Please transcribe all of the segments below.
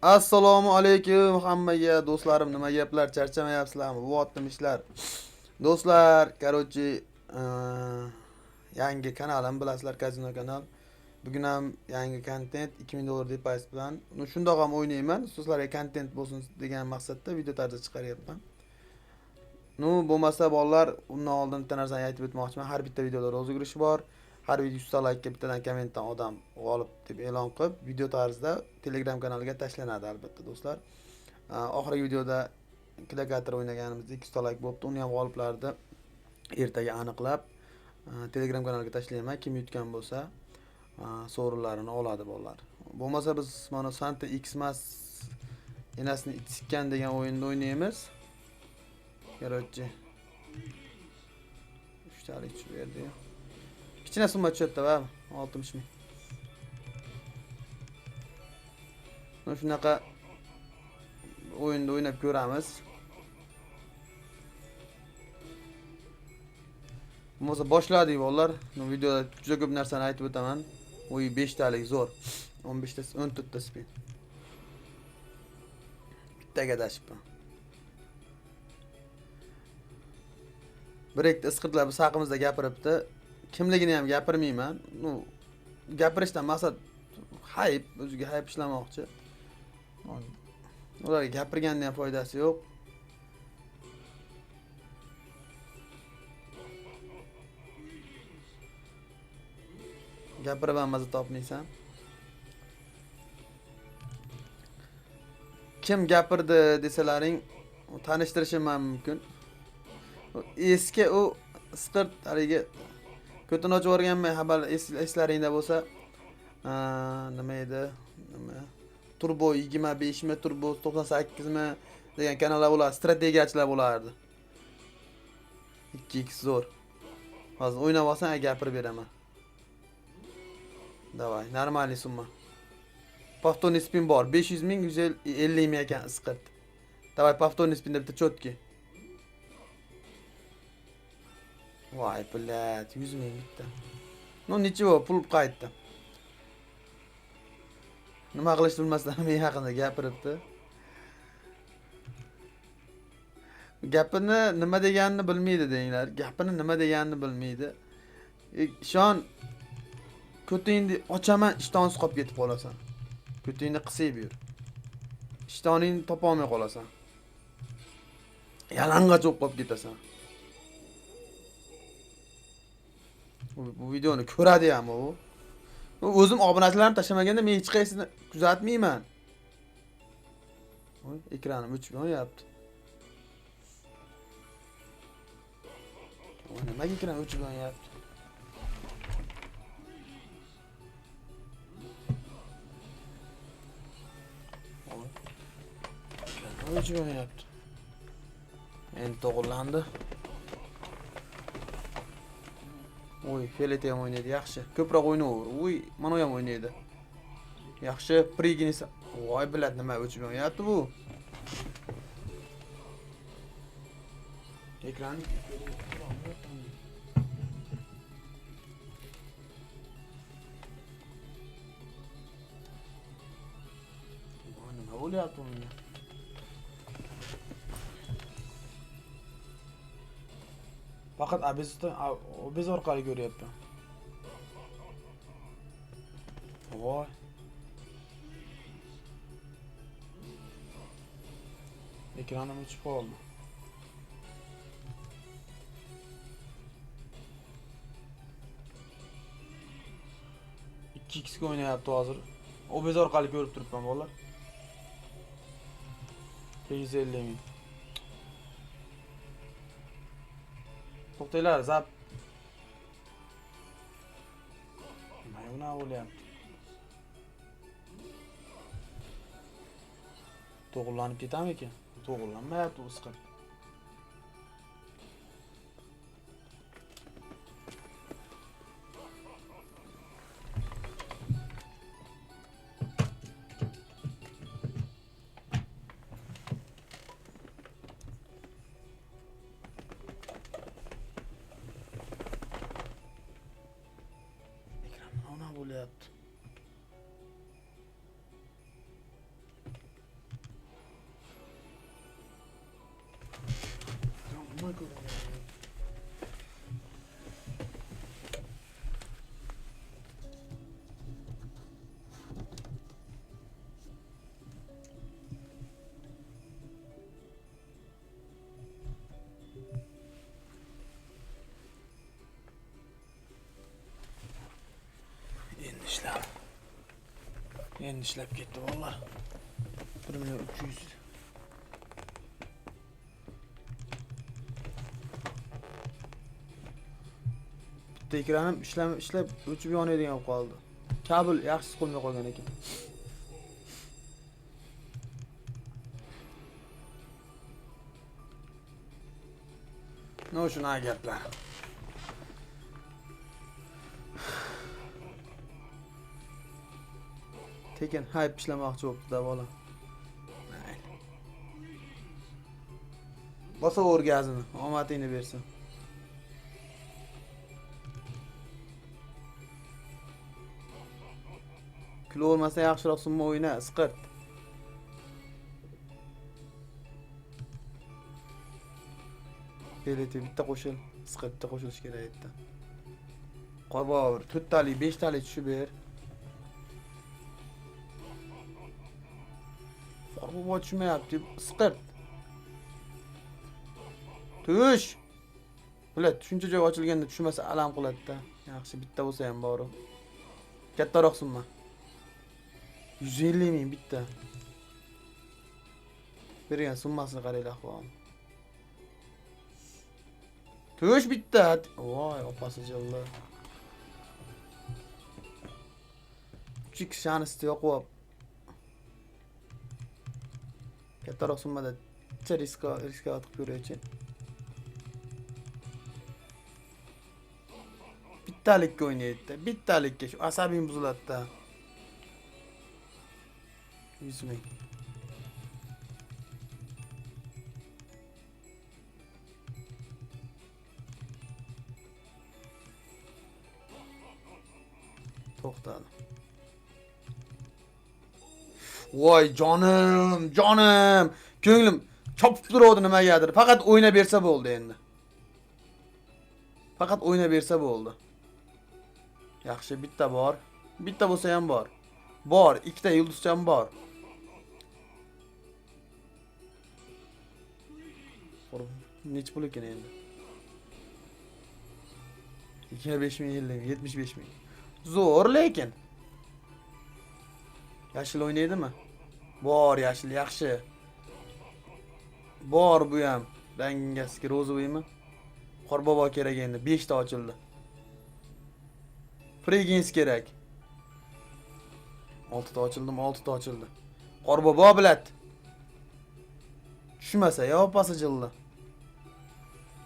Assalomu alaykum hammaga do'stlarim, nima gaplar, charchamayapsizlarmi? Bu otdim ishlar. Do'stlar, короче, yangi kanalim bilasizlar, Kazino kanal. Bugun ham yangi kontent 2000 dollar depoz bilan. Shundoq ham o'ynayman. Sizlarga kontent bo'lsin degan maqsadda video tarzida chiqaryapman. Bo'lmasa bolalar, undan oldin bitta narsani aytib o'tmoqchiman. Har bitta videoda rozыгрыш bor. Har video 100 ta like'ga bittadan kommentdan odam g'olib deb e'lon qilib, video tarzida Telegram kanaliga tashlanadi albatta do'stlar. Oxirgi videoda Klakator o'ynaganimizda 200 ta like bo'libdi. Uni ham g'oliblarni ertaga aniqlab Telegram kanaliga tashlayman. Kim yutgan bo'lsa, sovrinlarini oladi bolalar. Bo'lmasa biz mana Santa Xmas enasini itsikkan degan o'yinni o'ynaymiz. Короче, 3 talik tushib berdi. Kichkina summa tushyapti va 60 ming. Shunaqa o'yinda o'ynab ko'ramiz. Bo'lmasa boshladik bolalar. Bu videoda juda ko'p narsani aytib o'taman. O'y 5 talik zo'r. 15 ta 14 ta spin. Bittaga dashibman. Bir ikkita isqirtlar biz haqimizda gapiribdi. Kimligini ham gapirmayman. Gapirishdan maqsad hayp, o'ziga hayp ishlamoqchi. Ularga gapirganda ham foydasi yo'q. Gapirib ham maza topmaysan. Kim gapirdi desalaring, tanishtirishim ham mumkin. Eski u isqirt haligi ko'tin ochib o'rganmay xabar eslaringda bo'lsa, nima edi? Turbo 25 mi, Turbo 98 mi degan kanallar bo'lar, strategiyachilar bo'lardi. 2x zo'r. Hozir o'ynab olsang, gapirib beraman. Davay, normalniy summa. Повторный spin bor. 500 ming, 150 ming ekan isqirt. Davay, повторный spinda bitta chotki. Voy, блядь, 100 ming bitta. Nechего, pul qaytdi. Nima qilishni bilmasdan men haqida gapiribdi. Gapini nima deganini bilmaydi denglar. Gapini nima deganini bilmaydi. Ishon ko'tingni ochaman, ishtonsiz qolib ketib qolasan. Ko'tingni qisib yur. Ishtoningni topa olmay qolasan. Yalang'och bo'lib qolib ketasan. Bu videoni ko'radi ham u. O'zim obunachilarimni tashamaganda men hech qaysini kuzatmayman. Voy, ekranim o'chib yonyapti. Voy, nimaga ekran o'chib yonyapti? Voy. Ekran o'chib yonyapti. Endi to'g'rilandi. Oy, Felete ham o'ynaydi, yaxshi. Ko'proq o'ynayver. Voy, mana ham o'ynaydi. Yaxshi, priginisa. Voy, bilad nima o'chib yonyapti bu. Ekran nima bo'lyapti bunga? Faqat obez orqali ko'ryapman. Voy. Ekranim o'chib qoldi. X ga o'ynayapti hozir. Obez orqali ko'rib turibman bolalar. 150 ming. To'xtanglar, zap. Nima bo'lyapti? To'g'irlanib ketamikin? To'g'irlanmayapti u isqir. bo'lyapti. Endi ishlab ketdi vallahi. 1 million 300. Bitta ekranim ishlab o'chib yonadigan bo'lib qoldi. Kabel yaxshisi qo'ymay qolgan ekan. No shunaqa gaplar. Tekin hype ishlamoqchi bo'libdi-da bola. Bosa o'rgazini, omadingni bersin. Kilo olmasa yaxshiroq summa o'yna, isqirt. Beleti bitta qo'shil, isqirtda qo'shilish kerak edi. Qorbobur 4 talik, 5 talik tushib ber. Qorbobur tushmayapti, isqirt. Tush. Bular shuncha joy ochilganda tushmasa alam qiladi-da. Yaxshi bitta bo'lsa ham bor. Kattaroq summa. 150 ming bitta. Bergan summasini qaranglar ahvol. Tush bitta. Voy, opasi jilla. Kichik shanisi yo'q. Kattaroq summada riska qilib ko'raychi. Bittalikka o'ynaydi. Bittalikka shu asabing buziladi-da. 100 ming. To'xtadi. Voy jonim. Ko'nglim chopib turadi nimagadir. Faqat o'yna bersa bo'ldi endi. Faqat o'yna bersa bo'ldi. Yaxshi, bitta bor. Bitta bo'lsa ham bor. Bor, ikkita yulduzcham bor. Nech pul ekan endi? 25 ming, 75 ming. Zo'r lekin. Yashil o'ynaydimi? Bor, yashil yaxshi. Bor bu ham. Rangaski rozoviymi? Qorbobo kerak endi. 5 ta ochildi. Frigins kerak. 6 ta ochildimi? 6 ta ochildi. Qorbobo bilat. Tushmasa yo opasi jildi.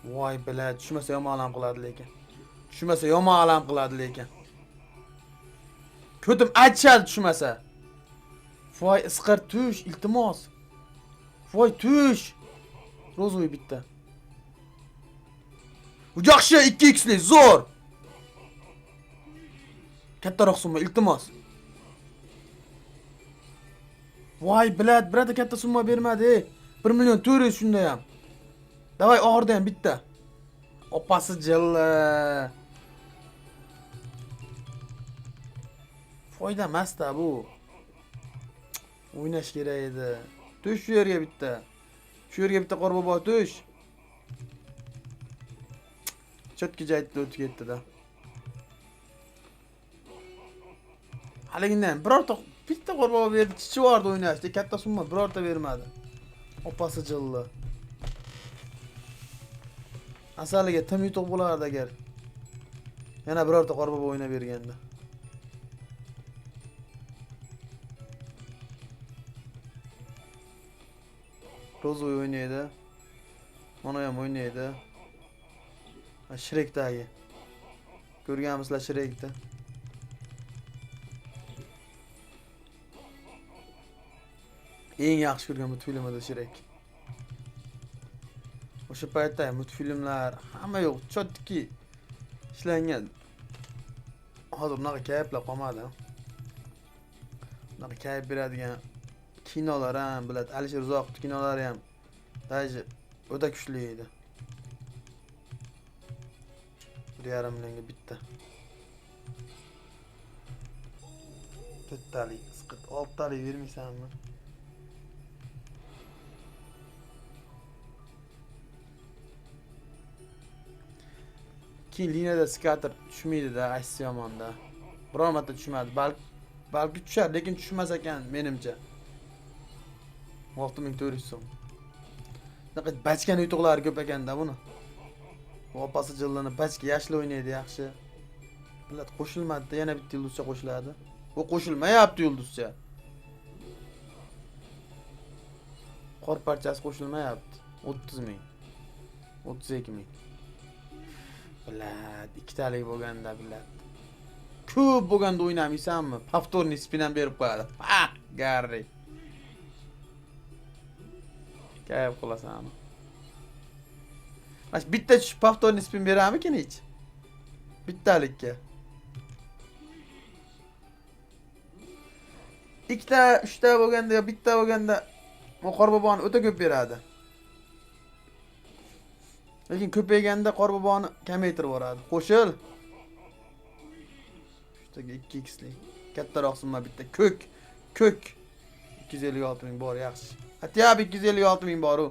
Voy bilat, tushmasa yomon alam qiladi lekin. Tushmasa yomon alam qiladi lekin. Ko'tim achchadi tushmasa. Voy isqir tush, iltimos. Voy tush. Rozoy bitta. Yaxshi 2x li zo'r. Kattaroq summa iltimos. Voy bilat, birada katta summa bermadi. 1 million 400 shunda ham. Davay oxirda ham bitta. Opasi jilla. Foyda emas-da bu. O'ynash kerak edi. Tush shu yerga bitta. Shu yerga bitta qorbobo tush. Chotki joyda o'tib ketdi-da. Haligindan birorta bitta qorbobo berdi, chichi bordi o'ynashda, katta summa birorta bermadi. Opasi jilla. Asaliga tim yutuq bo'lardi agar yana birorta qorbobo o'ynab berganda. Rozoy o'ynaydi. Mana ham o'ynaydi. Shrekdagi. Ko'rganmisizlar Shrekni? Eng yaxshi ko'rgan multfilmida Shrek. O'sha paytda multfilmlar hamma yo'q, chotki ishlangan. Hozir bunaqa kayflar qolmadi. Bunaqa kayf beradigan kinolar ham, biladi, Alisher Uzoqov kinolari ham даже o'ta kuchli edi. 1,5 millionga bitta. To'ttalik, isqit, 6 talik bermaysanmi? Keyin liniyada skater tushmaydi-da, aytsa yomonda. Biror marta tushmadi, balki Balki tushar, lekin tushmas ekan menimcha. 6400 so'm. Bunaqa bachkan yutuqlari ko'p ekanda buni. Opasi jillini bachka yashil o'ynaydi yaxshi. Millat qo'shilmadi, yana bitta yulduzcha qo'shiladi. Bu qo'shilmayapti yulduzcha. Qor parchasi qo'shilmayapti. 30 ming. 32 ming. Bilad, ikkitalik bo'lganda bilad. Ko'p bo'lganda o'ynamaysanmi? Повторный spin ham berib qo'yadi. Ha, Garri. Kayf qilasanmi? Mana bitta повторный spin berammikin hech? Bittalikka. Ikkita, uchta bo'lganda yo bitta bo'lganda Qorboboni o'ta ko'p beradi. Lekin ko'payganda Qorboboni kamaytirib boradi. Qo'shil. Uchtaga 2x lik. Kattaroq summa bitta ko'k. 256 ming bor, yaxshi. Atiyab 256 ming bor u.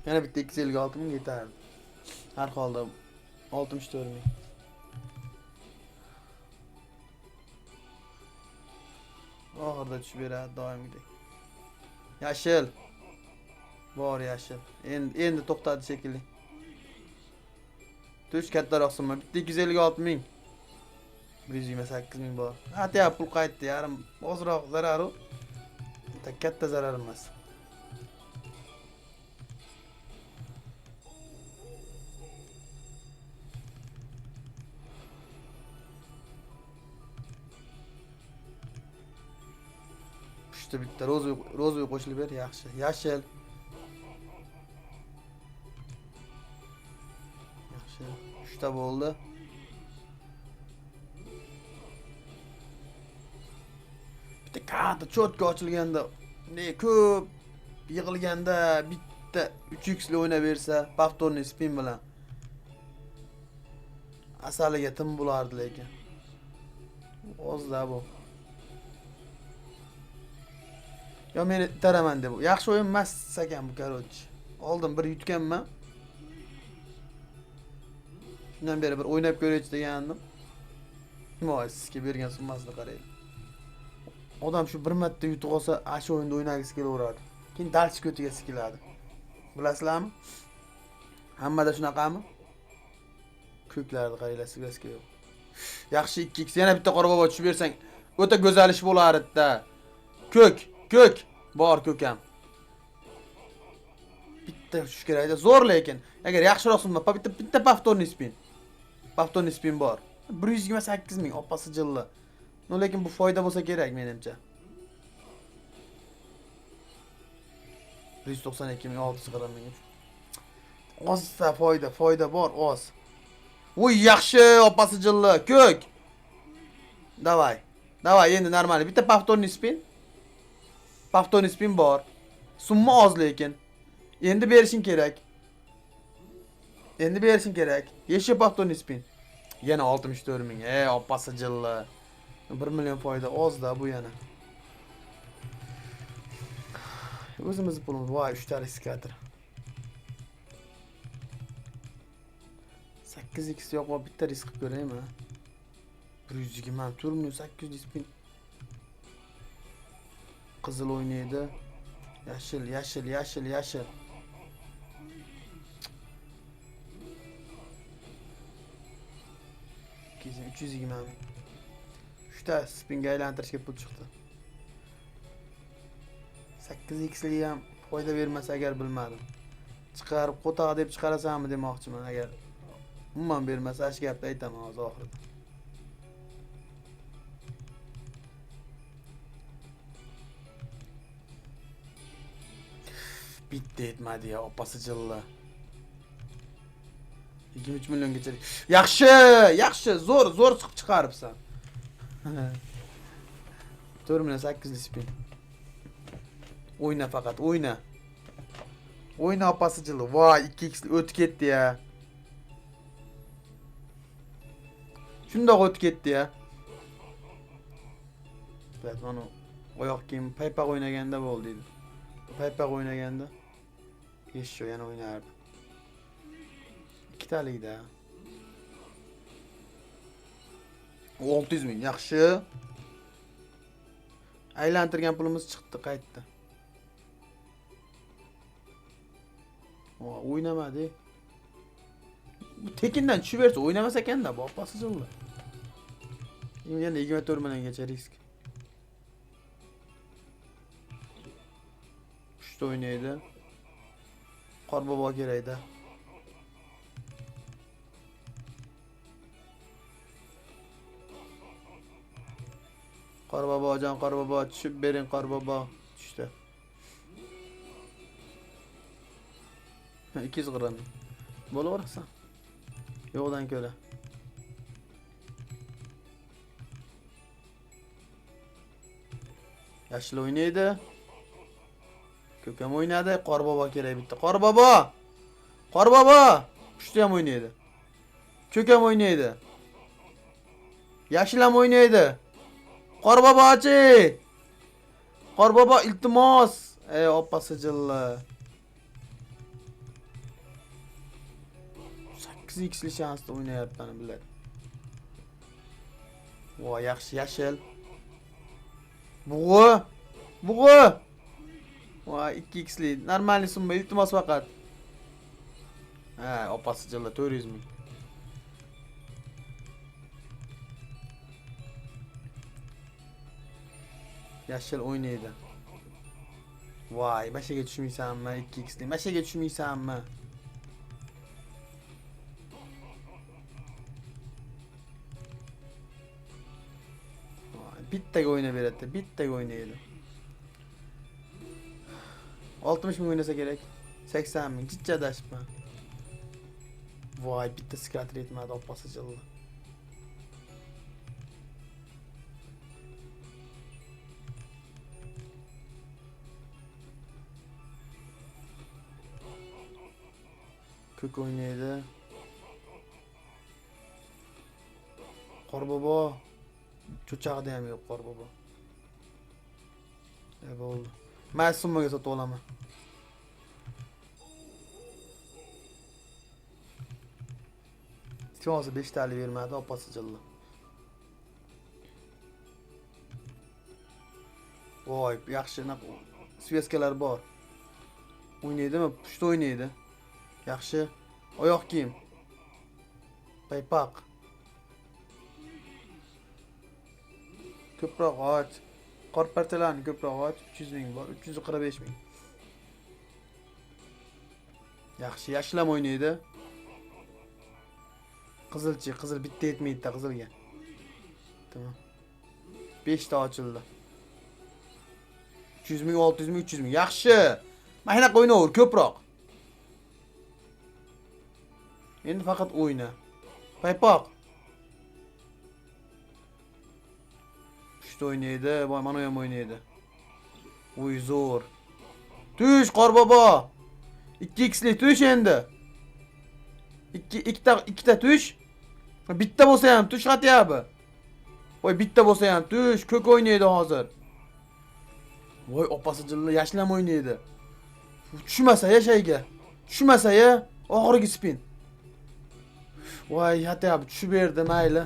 Yana bitta 256 ming yetardi. Har holda 64 ming. Oxirida tushib beradi doimgidek. Yashil. Bor yashil. Endi to'xtadi shekilli. Tush kattaroq summa. Bitta 256 ming. 128 ming bor. Atya pul qaytdi, yarim ozroq zarar u. Katta zarar emas. Uchta bitta ro'zoy qo'shilib ber, yaxshi. Yashil. Yaxshi. 3 ta bo'ldi. Bitta karta cho'tka ochilganda, ne ko'p yig'ilganda bitta 3x li o'ynab bersa, повторный spin bilan asaliga tim bo'lardi lekin. Ozda bu. Yo meni taraman deb. Yaxshi o'yin emas ekan bu, короче. Oldin bir yutganman. Shundan beri bir o'ynab ko'raychi degandim. Nima sizga bergan summasini qarang. Odam shu bir marta yutuq olsa, shu o'yinda o'ynagisi kelaveradi. Keyin dalch ko'tiga sikiladi. Bilasizlarmi? Hammada shunaqami? Ko'klarni qaranglar, sigasiga yo'q. Yaxshi 2x yana bitta qorbobo tushib bersang, o'ta go'zal ish bo'lardi-da. Ko'k bor ko'kam. Bitta tushish kerak-da, zo'r lekin. Agar yaxshiroq summa, bitta повторный spin. Повторный spin bor. 128 ming opasi jilli. No lekin bu foyda bo'lsa kerak menimcha. 192 ming 640 ming. Ozsa foyda bor, oz. Voy yaxshi opasi jilli, ko'k. Davay, endi normal. Bitta повторный spin. Повторный spin bor. Summa oz lekin. Endi berishing kerak. Yeshi повторный spin. Yana 64 ming. Opasi jilli. 1 million foyda ozda bu yana. O'zimiz pulimiz. Voy, 3 ta riskator. 8x yo'q, bitta risk qilib ko'raymi? 120 million 800 spin. Qizil o'ynaydi. Yashil. 320 ming. 3 ta spinga aylantirishga pul chiqdi. 8x li ham foyda bermasa agar bilmadim. Chiqarib qo'taq deb chiqarasammi demoqchiman, agar umuman bermasa ash gapni aytaman hozir oxirida. Bitta etmadi ya, opasi jilli. 23 milliongacha. Yaxshi, zo'r chiqaribsan. 4 million 800 spin. O'yna faqat, o'yna. O'yna opasi jilli. Voy, 2x o'tib ketdi ya. Shundoq o'tib ketdi ya. Evet, mana oyoq kiyim paypaq o'ynaganda bo'ldi edi. Paypaq o'ynaganda Yesho yana o'ynardi. Ikkitalikda. 600 ming. Yaxshi. Aylantirgan pulimiz chiqdi, qaytdi. O'ynamadi. Bu tekindan tushib bersa o'ynamas ekanda, bu opasi jilla. Endi 24 milliongacha risk. Uchta o'ynaydi. Qorbobo kerakda. Qorbobojon, qorbobo tushib bering, qorbobo. Tushdi. 200 g'ram. Bo'laversan. Yo'qdan ko'ra. Yashil o'ynaydi. Ko'kam o'ynadi, qorbobo kerak bitta. Qorbobo! Qorbobo! Uchta ham o'ynaydi. Ko'kam o'ynaydi. Yashil ham o'ynaydi. Qorbobochi! Qorbobo iltimos. Ey opasi jilla. 8x'li shansda o'ynayapman biladi. Voy, yaxshi yashil. Bug'i. Bug'i. Voy, 2x'li. Normalniy summa, iltimos faqat. Ha, opasi jilla 400 ming. Yashil o'ynaydi. Voy, mashaga tushmaysanmi? 2x'li. Mashaga tushmaysanmi? Bittaga o'yna beradi, bittaga o'ynaydi. 60 ming o'ynasa kerak. 80 ming. Jicha adashibman. Voy, bitta skater etmadi, opasi jilla. Ko'k o'ynaydi. Qorbobo. Cho'chag'ida ham yo'q qorbobo. Bo'ldi. Men summaga sotib olaman. Cho'zi 5 tali bermadi, opasi jilla. Voy, yaxshi sveskalar bor. O'ynaydimi? Pushta o'ynaydi. Yaxshi. Oyoq kiyim. Paypaq. Ko'proq och. Qor parchalarini ko'proq och. 300 ming bor. 345 ming. Yaxshi, yashlam o'ynaydi. Qizilchi, qizil bitta yetmaydi qizilga. Tamam. 5 ta ochildi. 300 ming, 600 ming, 300 ming. Yaxshi. Mana o'ynaver ko'proq. Endi faqat o'yna. Paypoq. Pushta o'ynaydi, voy mana ham o'ynaydi. Voy zo'r. Tush qorbobo. 2x'li tush endi. 2ta tush. Bitta bo'lsa ham tush xatyapti. Voy bitta bo'lsa ham tush, ko'k o'ynaydi hozir. Voy opasi jilla yashlam o'ynaydi. Tushmasa yashayga. Tushmasa ya, oxirgi spin. Voy xatyapti, tushib berdi mayli.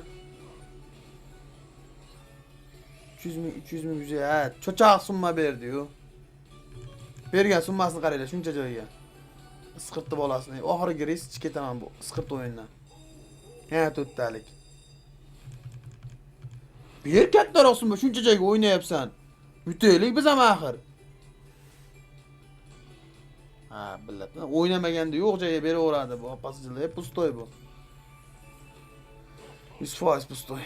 300 ming, 300 ming güzel. Cho'chaq summa berdi-yu. Bergan summasini qaranglar, shuncha joyga. Isqirtdi bolasini. Oxirgi risk ketaman bu isqirt o'yindan. Yana to'ttalik. Ber kattaroq summa, shuncha joyga o'ynayapsan. Yutaylik biz ham axir. Ha, biladi. O'ynamaganda yo'q joyga beraveradi bu opasi jilla. Pustoy bu. 100% pustoy.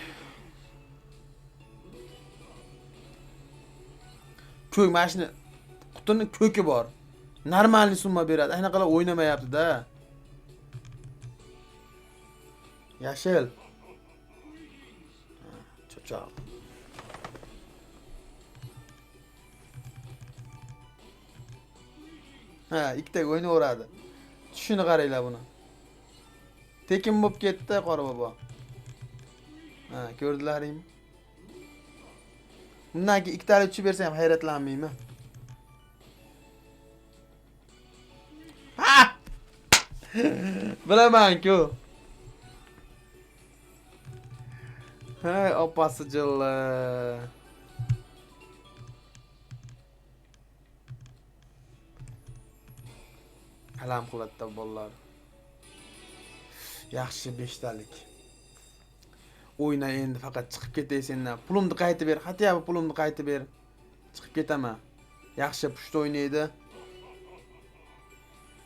Ko'k mashina qutining ko'ki bor. Normalniy summa beradi. Aynaqa o'ynamayapti-da. Yashil. Cho'choq. Ha, ikkitaga o'ynaveradi. Tushini qaranglar buni. Tekin bo'lib ketdi qorbobo. Ha, ko'rdilaringmi? Bundan keyin ikkitalik tushib bersa ham hayratlanmayman. Ha! Bilaman-ku. Hey opasi jilla. Alam qilatdi bolalar. Yaxshi 5 talik. O'yna endi faqat chiqib ketay sendan. Pulimni qaytib ber. Hatya pulimni qaytib ber. Chiqib ketaman. Yaxshi pushta o'ynaydi.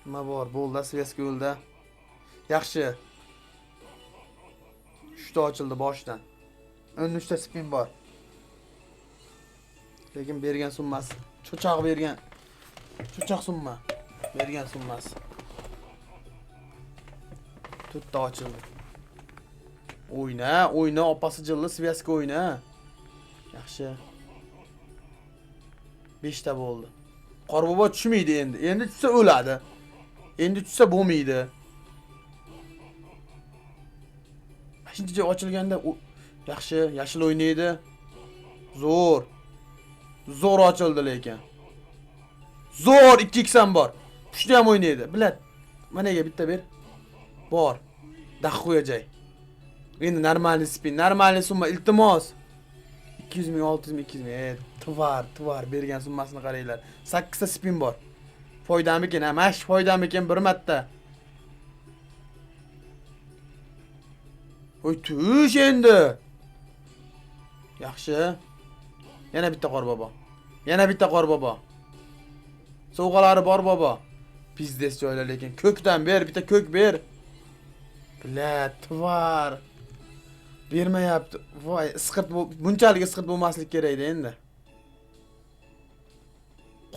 Nima bor? Bo'ldi, sveska yo'lda. Yaxshi. 3 ta ochildi boshdan. 13 ta spin bor. Lekin bergan summasi cho'choq bergan. Cho'choq summa. Bergan summasi. 4 ta ochildi. O'yna, opasi jilli sveska o'yna. Yaxshi. 5 ta bo'ldi. Qorbobo tushmaydi endi. Endi tushsa o'ladi. Endi tushsa bo'lmaydi. 5-joy ochilganda yaxshi, yashil o'ynaydi. Zo'r ochildi lekin. Zo'r 2x ham bor. Pushta ham o'ynaydi. Bilad. Managa bitta ber. Bor. Daxo'yajay. Endi normal spin, normal summa iltimos. 200 ming, 600 ming, 200 ming. Tvar bergan summasini qaranglar. 8 ta spin bor. Foydamikin, ha, mash foydamikin bir marta. Oy, tush endi. Yaxshi. Yana bitta qorbobo. Yana bitta qorbobo. Sovg'alari bor bobo. Bizdes joylar lekin ko'kdan ber, bitta ko'k ber. Bilat, tvar. Bermayapti. Voy, isqirt bunchalik isqirt bo'lmaslik kerak edi endi.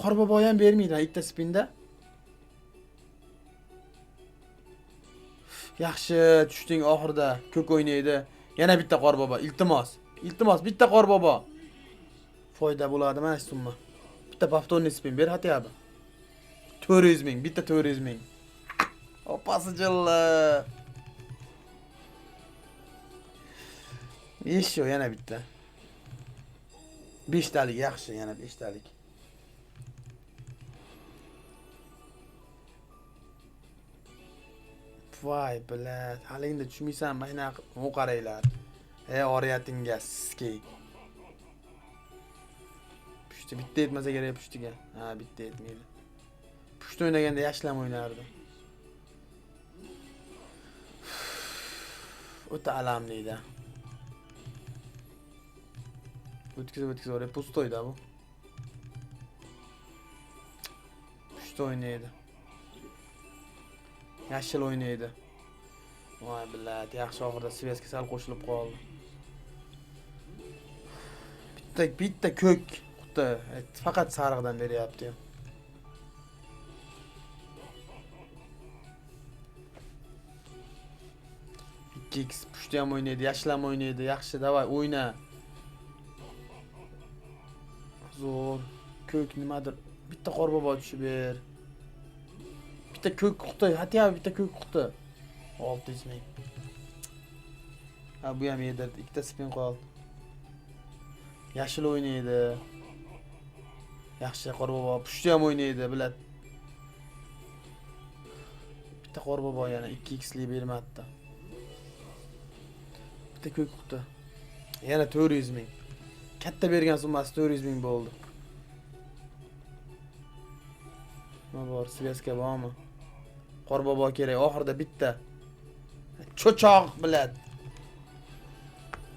Qorbobo ham bermaydi ikkita spinda. Yaxshi, tushding oxirida. Ko'k o'ynaydi. Yana bitta qorbobo, iltimos. Iltimos, bitta qorbobo. Foyda bo'ladi mana shu summa. Bitta повторный spin ber hatyabi. 400 ming, bitta 400 ming. Opasi jilla. Еще yana bitta. 5 talik yaxshi, yana 5 talik. Voy bilat, hali endi tushmaysan, mana bu qaranglar. Oriyatinga ski. Pushti bitta yetmasa kerak pushtiga. Ha, bitta yetmaydi. Pushti o'ynaganda yashlam o'ynardi. O'ta alamliydi. O'tkazib oraya pustoyda bu. Pushti o'ynaydi. Yashil o'ynaydi. Voy bilat, yaxshi oxirida sveska sal qo'shilib qoldi. Bitta ko'k quti, faqat sariqdan beryapti. 2x pushti ham o'ynaydi, yashil ham o'ynaydi. Yaxshi, davay o'yna. Zo'r. Ko'k nimadir. Bitta qorbobo tushib ber. Bitta ko'k quti, hatya bitta ko'k quti. 600 ming. Ha, bu ham yedirdi. Ikkita spin qoldi. Yashil o'ynaydi. Yaxshi qorbobo, pushti ham o'ynaydi, bilad. Bitta qorbobo yana 2x li bermadi. Bitta ko'k quti. Yana 400 ming. Katta bergan summasi 400 ming bo'ldi. Nima bor, sveska bormi? Qorbobo kerak, oxirida bitta. Cho'choq bilad.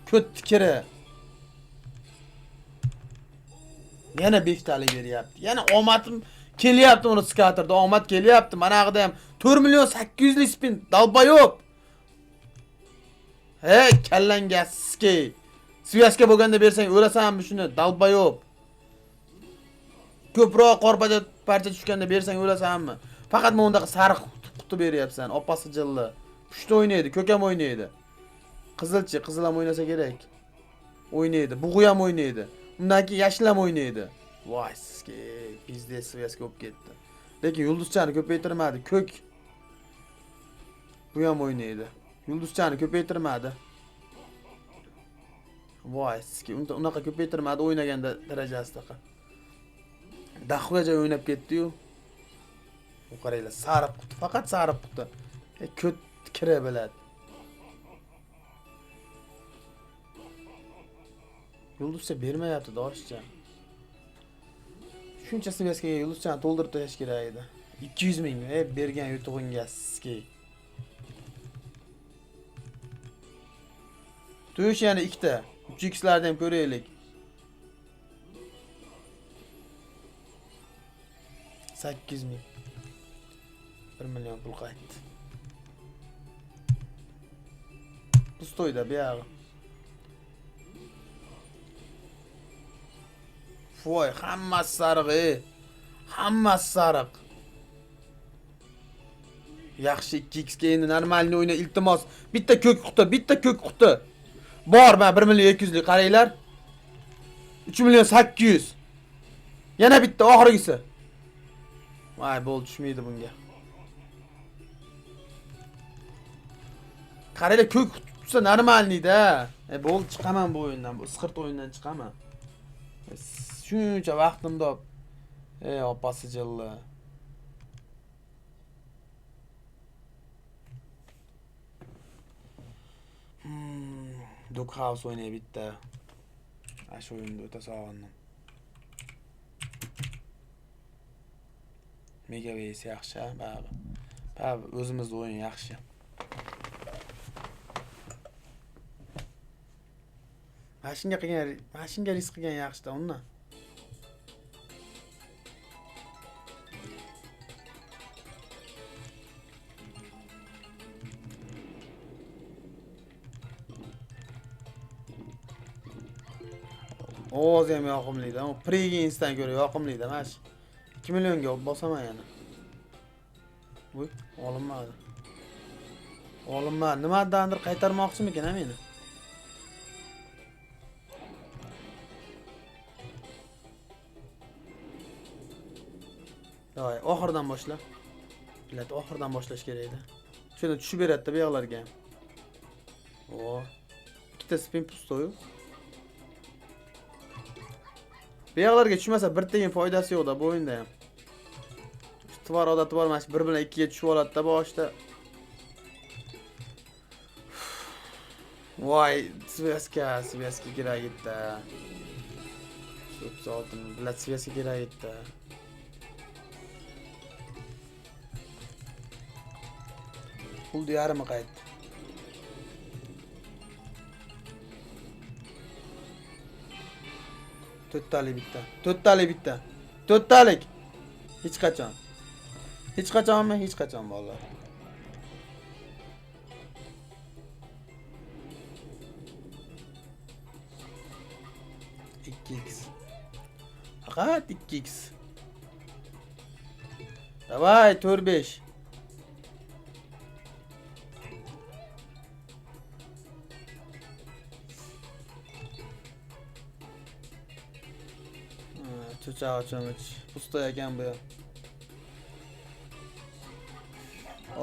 Ko't kira. Yana 5 talik beryapti. Yana omadim kelyapti, uni skaterda omad kelyapti. Mana haqida ham 4 million 800 lik spin dalbayop. Hey, kallangaski. Sveska bo'lganda bersang o'lasanmi shuni? Dalbayop. Ko'proq qorpacha parcha tushganda bersang o'lasanmi? Faqat men undaqa sariq quti beryapsan. Opasi jilla. Pushti o'ynaydi, ko'k ham o'ynaydi. Qizilchi, qizil ham o'ynasa kerak. O'ynaydi, bug'u ham o'ynaydi. Undan keyin yashil ham o'ynaydi. Voy, sizga biznes sveska bo'lib ketdi. Lekin yulduzchani ko'paytirmadi. Ko'k bu ham o'ynaydi. Yulduzchani ko'paytirmadi. Voy, sizga unaqa ko'paytirmadi o'ynaganda darajasida. Daxvaja o'ynab ketdi-yu. Bu qaranglar, sariq quti, faqat sariq quti. Ko't kira biladi. Yulduzcha bermayapti doshcha. Shuncha sveskaga yulduzchani to'ldirib tashlash kerak edi. 200 ming bergan yutug'ingga sizga. Tush yana ikkita. 3x'larni ham ko'raylik. 800 ming. 1 million pul qaytdi. Pustoyda buyog'i. Voy, hammasi sariq. Hammasi sariq. Yaxshi 2x ga endi normalni o'yna iltimos. Bitta ko'k quti. Bor, men 1 million 200 lik qaranglar. 3 million 800. Yana bitta oxirgisi. Voy, bo'l tushmaydi bunga. Qaranglar, ko'k tutsa normalnida. Bo'l chiqaman bu o'yindan. Bu isqirt o'yindan chiqaman. Shuncha vaqtimda opasi jilla. Duk House o'ynay bitta. Shu o'yinda o'ta sog'indim. Mega Base yaxshi, baba. O'zimizning o'yin yaxshi. Mashinga risk qilgan yaxshi-da undan. Ovoz ham yoqimli-da. U Preginsdan ko'ra yoqimli-da, mash. 2 millionga olib bosaman yana. Voy, olinmadi. Nimadandir qaytarmoqchimikan meni? Voy, oxirdan boshla. Bilat, oxirdan boshlash kerak edi. Shuni tushib beradi-da bu yoqlarga. O, ikkita spin pustoyu. Bu yoqlarga tushmasa bir tiyin foydasi yo'q-da bu o'yinda ham. Tvar odati bor, mana 1 bilan 2 ga tushib oladi-da boshda. Voy, sveska kerak edi. Shu soatim bilan sveska kerak edi. Pul yarimi qaytdi. To'rttalik bitta. To'rttalik. Hech qachon bolalar. Faqat 2x. Davay 4-5. Cho'chaq. Pusto ekan bu.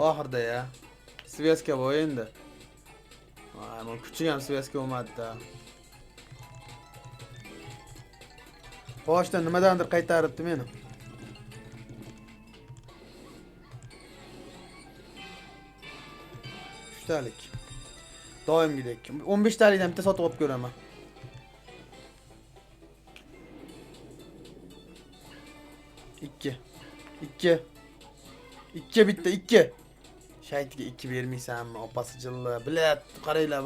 Oxirda ya. Sveska bu endi. Voy, men kuchim ham sveska bo'lmadi-da. Boshdan nimadandir qaytaribdi meni. Uchtalik. Doimgidek. 15 talikdan bitta sotib olib ko'raman. 2 bitta 2. Shaytiga 2 bermaysanmi? Opasi jilla. Bilat, qaranglar,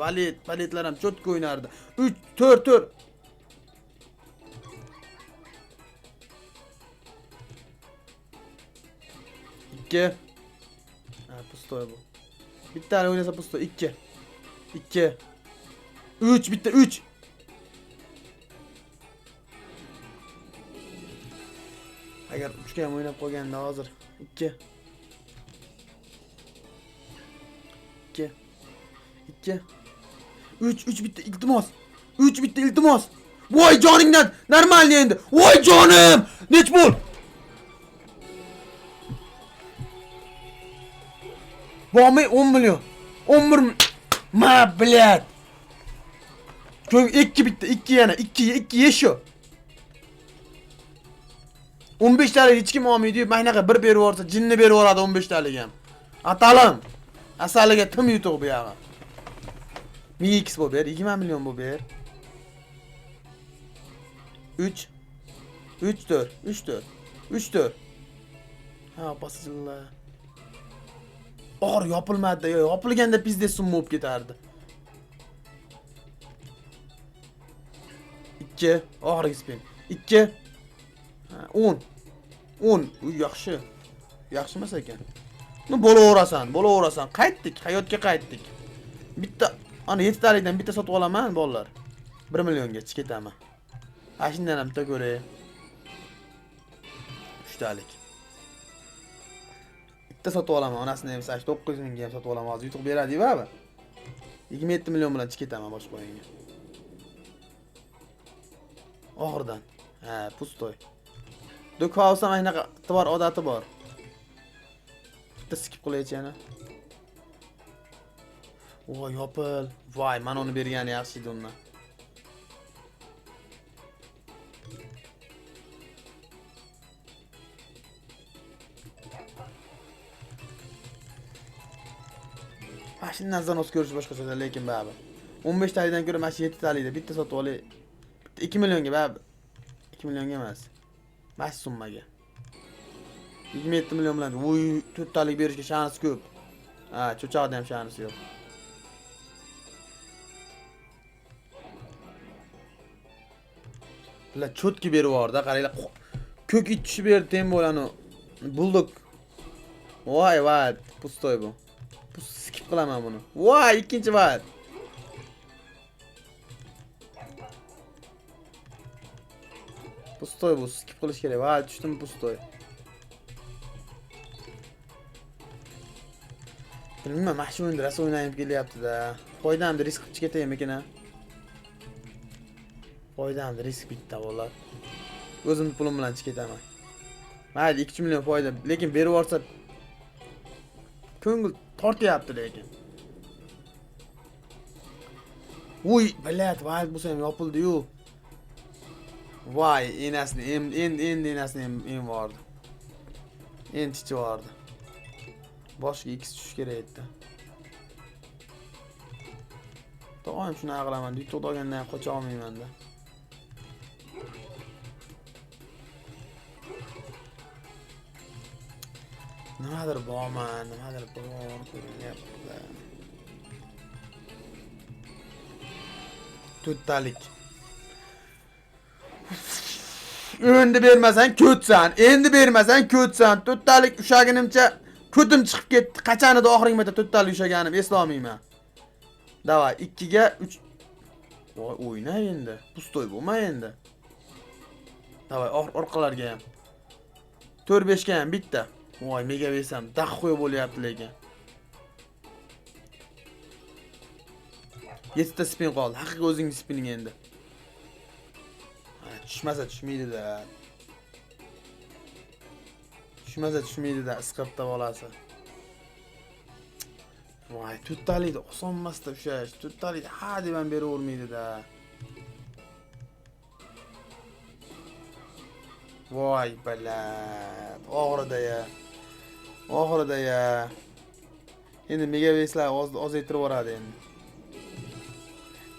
valetlar ham cho'tga o'ynardi. 3, 4. Pustoy bu. Bitta oynasa pusto 2. 3 bitta 3. Agar 3 ga ham o'ynab qolganda hozir 2. 3 bitta iltimos. 3 bitta iltimos. Voy joningdan normalni endi. Voy jonim. Nech bo'l? Bormi 10 million. 11 million. Ma bilat. Ko'ng 2 bitta 2 yana 2 yesho. 15 talik hech kim olmaydi. Maynaqa bir berib yorsa, jinni berib yoradi 15 talik ham. Atalim. Asaliga tim yutuq bu yog'i. Mix bu ber, 20 million bu ber. 3 3 4 3 4 3 4. Ha, basıcılar. Or yopilmadi. Yopilganda pizdesim bo'lib ketardi. 2 oxirgi spin. 2 10 10 yaxshi. Yaxshi emas ekan. Nu bo'laverasan. Qaytdik, hayotga qaytdik. Bitta ana 7 talikdan bitta sotib olaman, bolalar. 1 millionga ketaman. Ha, shundan ham bitta ko'ray. 3 talik. Bitta sotib olaman, onasini ham 900 mingga ham sotib olaman. Hozir yutuq beradi-ku abi. 27 million bilan ketaman boshqa o'yinga. Oxirdan. Ha, pustoy. Do'kovsam aynaqa bor, odati bor. Bitta skip qilaychi yana. Voy, yopil. Voy, men uni bergani yaxshi edi undan. Mashindan zanos ko'rish boshqacha, lekin baba. 15 talikdan ko'ra mana shu 7 talikda bitta sotib olay. 2 millionga baba. 2 millionga emas. Mana shu summaga. 27 million bilan uy 4 talik berishga shansi ko'p. Ha, cho'choqda ham shansi yo'q. Bular chotki berib yubordi, qaranglar. Ko'k it tushib berdi tembolani. Bulduk. Voy, pustoy bu. Skip qilaman buni. Voy, ikkinchi var. Pustoy bu, skip qilish kerak. Voy, tushdim pustoy. Bilmayman, mana shu o'yinda rosa o'ynayib kelyapti-da. Qo'ydamda risk qilib ketaymikin ha. Qo'ydamda risk bitta bolalar. O'zim pulim bilan ketaman. Mayli 2 million foyda, lekin berib yuborsa ko'ngil tortyapti lekin. Uy, bilat, voy, bu ham yopildi-yu. Voy, enasini endi enasini ham bordi. Endi tichi bordi. Boshga X tushish kerak edi. Doim shuni qilaman. Yutuq olgandan ham qocha olmayman-da. Nimadir borman, nimadir bor ko'rinyapti. To'ttalik. Endi bermasan ko'tsan. To'ttalik ushaginimcha ko'tim chiqib ketdi. Qachonida oxirgi marta to'ttalik ushaganim eslolmayman. Davay 2 ga 3. Voy, o'yna endi. Pustoy bo'lma endi. Davay orqalarga ham. 4-5 ga ham bitta. Voy, mega bersam daxo'y bo'lyapti lekin. 7 ta spin qoldi. Haqiqiy o'zingning spining endi. Tushmasa tushmaydi-da. Isqirtda bolasi. Voy, to'ttalikda oson emasda ushlash. To'ttalikda ha deb ham beravermaydi-da. Voy, balat. Oxirida ya. Endi megabeslar ozaytirib yuboradi endi.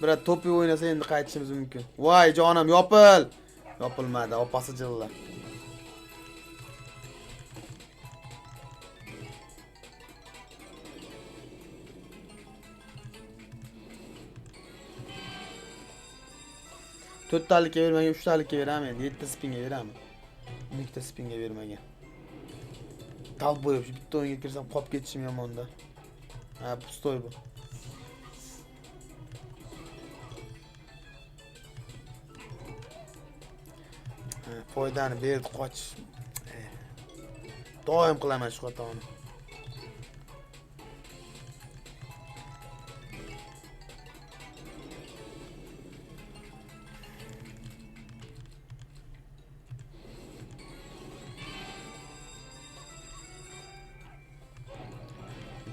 Biroq to'pi o'ynasa endi qaytishimiz mumkin. Voy, jonim, yopil. Yopilmadi, opasi jillar. To'ttalikka bermagan, 3 talikka beraman endi, 7 ta spinga beraman. 12 ta spinga bermagan. Tal bo'yib, bitta o'yinga kirsam qolib ketishim yomonda. Ha, pustoy bu. Foydani berdi, qoch. Doim qilaman shu xatoni.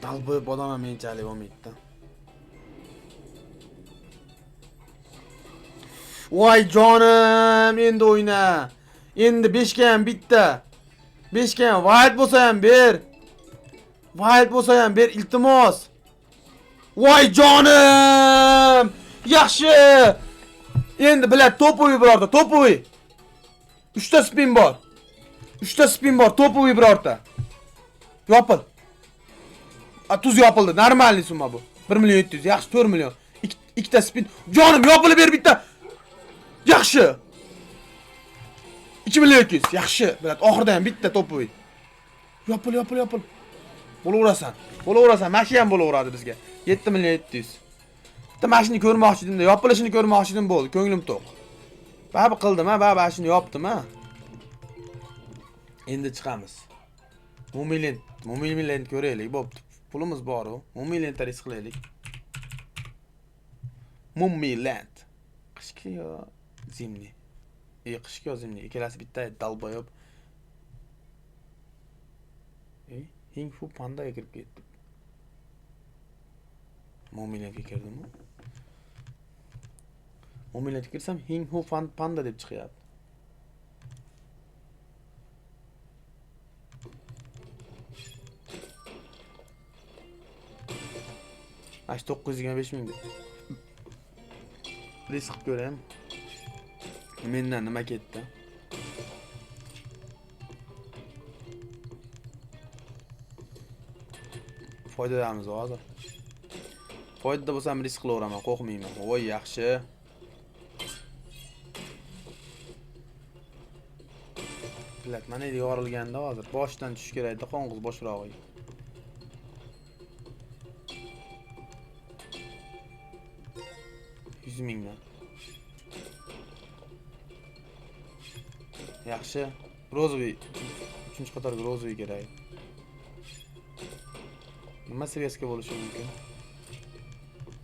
Dalbo'yib odam menchalik bo'lmaydi-da. Voy jonim, endi o'yna. Endi 5 ga ham bitta. 5 ga ham wild bo'lsa ham ber. Iltimos. Voy jonim! Yaxshi. Endi bilat to'p o'yi birorta, to'p o'yi. 3 ta spin bor. 3 ta spin bor. Topoviy birorta. Yopil. Tuz yopildi. Normalniy summa bu. 1 million 700. Yaxshi 4 million. Ikkita spin. Jonim yopilib ber bitta. Yaxshi. 2 million 200. Yaxshi. Bilat oxirida ham bitta topoviy. Yopil. Bo'laverasan. Mashina ham bo'laveradi bizga. 7 million 700. Bitta mashina ko'rmoqchi edim-da, yopilishini ko'rmoqchi edim bo'ldi. Ko'nglim to'q. Baba qildim, baba shuni yopdim, Endi chiqamiz. Mo'minlent ko'raylik, bo'pti. Pulimiz bor-ku. Mo'minlentda risk qilaylik. Mo'minlent. Qishki yo zimni. Qishki yo zimni. Ikkalasi bitta dalboyob. Hing Fu pandaga kirib ketdi. Mo'minlentga kirdimmi? Mo'minlentga kirsam Hing Fu panda deb chiqyapti. Ash 925 ming. Risk ko'rayim. Mendan nima ketdi? Foydalamiz hozir. Foydada bo'lsam risk qilaveraman, qo'rqmayman. Voy, yaxshi. Bilat, mana endi yorilganda hozir boshdan tushish kerak-da, qo'ng'iz boshrog'iga. $100,000 Yaxshi. Rozoviy. 3-qatorga rozoviy kerak. Nima seviyasiga bo'lishi mumkin?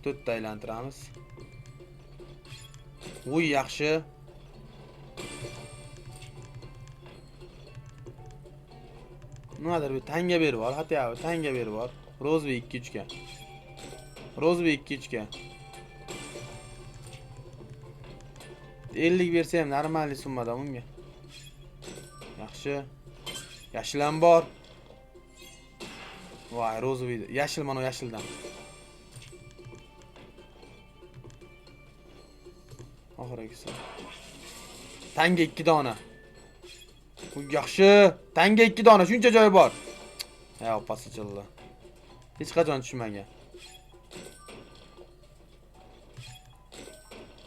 4 ta aylantiramiz. Voy, yaxshi. Nimadir bir tanga berib bor, hatya tanga berib bor. Rozoviy 2-3 ga. Rozoviy 2-3 ga. 50 bersa ham normalniy summada bunga. Yaxshi. Yashil ham bor. Voy, rozoviy. Yashil mana yashildan. Oxirgisi. Tanga 2 dona. Bu yaxshi. Tanga 2 dona, shuncha joyi bor. Ya, opasichilla. Hech qachon tushmagan.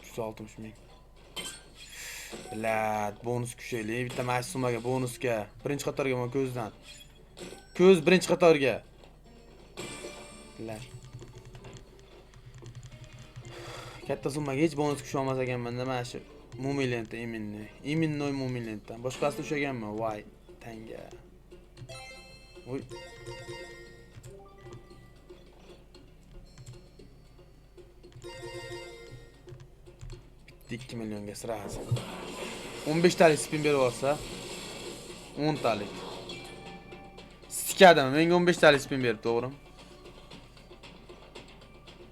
360 ming. Bilat, bonus kushaylik. Bitta mana summaga bonusga. Birinchi qatorga men ko'zdan. Ko'z birinchi qatorga. Bilat. Katta summaga hech bonus kusha olmas ekanman, mana shu Mo'minlentda iminnoy Mo'minlentdan. Boshqasida ushaganman. Voy, tanga. Voy. Bitta 2 millionga sirasi. 15 talik spin berib olsa, 10 talik. Sikadimi? Menga 15 talik spin berib, to'g'rimi?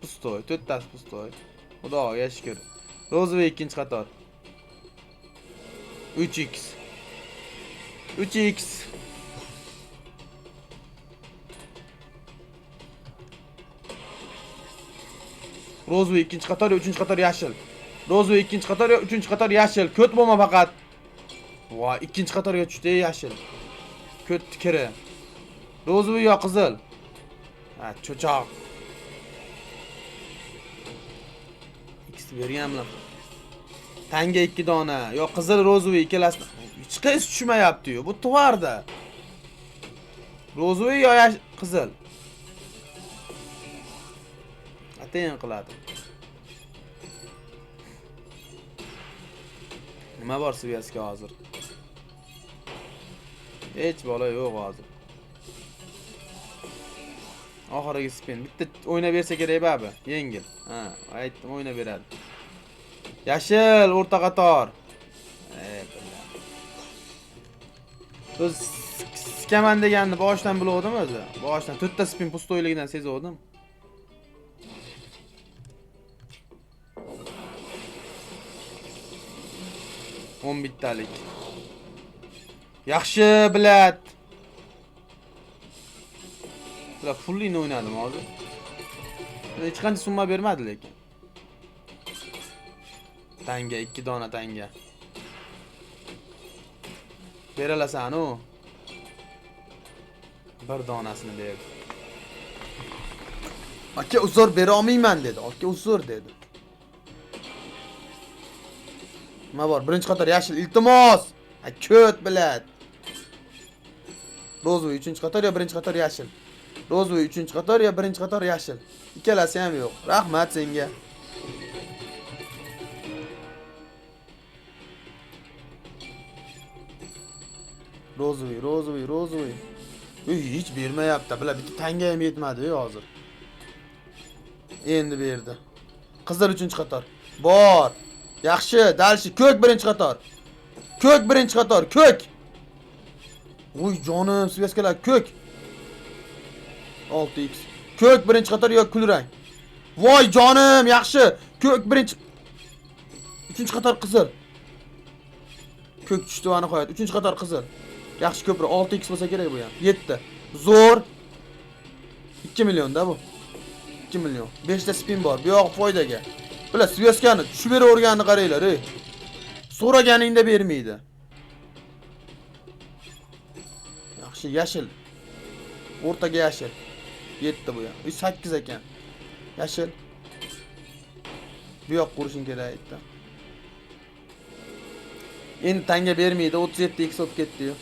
Pustoy, 4 tasi pustoy. Xudoga shukr. Rozoviy 2-qator. 3x. Rozoviy 2-qator, 3-qator yashil. Rozoviy 2-qator, 3-qator yashil. Ko't bo'lma faqat. Voy, 2-qatorga tushdi yashil. Ko't tikiri. Rozoviy yo qizil. Ha, cho'choq. Berganman. Tanga 2 dona. Yo qizil rozoviy ikkalasi. Hech qaysi tushmayapti-yu. Bu tovarda. Rozoviy yo qizil. Atayin qiladi. Nima bor seviyasiga hozir? Hech bola yo'q hozir. Oxirgi spin. Bitta o'ynab bersa kerak baba. Yengil. Ha, aytdim o'ynab beradi. Yashil o'rta qator. Biz sikaman deganni boshdan bilgandim o'zi. Boshdan 4 ta spin pustoyligidan sezgandim. o'n bittalik. Yaxshi bilat. Bular fullini o'ynadim hozir. Hech qancha summa bermadi lekin. Tanga 2 dona tanga. beralasan u. Bir donasini berdi. Aka uzr bera olmayman dedi. Aka uzr dedi. Nima bor? Birinchi qator yashil iltimos. Ko't bilad. Rozvoy 3-qator yo birinchi qator yashil. Rozvoy 3-qator yo birinchi qator yashil. Ikkalasi ham yo'q. Rahmat senga. Rozvoy. Hiç bermayapti. Bular bitta tanga ham yetmadi hozir. Endi berdi. Qizlar 3-qator. Bor. Yaxshi, dalshi ko'k birinchi qator. Ko'k birinchi qator, ko'k. Voy jonim, sveskalar ko'k. 6x. Ko'k birinchi qator yo kulrang. Voy jonim, yaxshi. Ko'k birinchi 3-qator qizil. Ko'k tushdi va nihoyat 3-qator qizil. Yaxshi ko'proq 6x bo'lsa kerak bu ham. 7. Zo'r. 2 million da bu. 2 million. 5 ta spin bor. Bu yoq foydaga. Bular sveskani tushib beraverganini qaranglar, ey. So'raganingda bermaydi. Yaxshi, yashil. O'rtaga yashil. 7 bu ham. 8 ekan. Yashil. Bu yoq qurishing kerak aytdi. Endi tanga bermaydi. 37x o'tib ketdi-yu.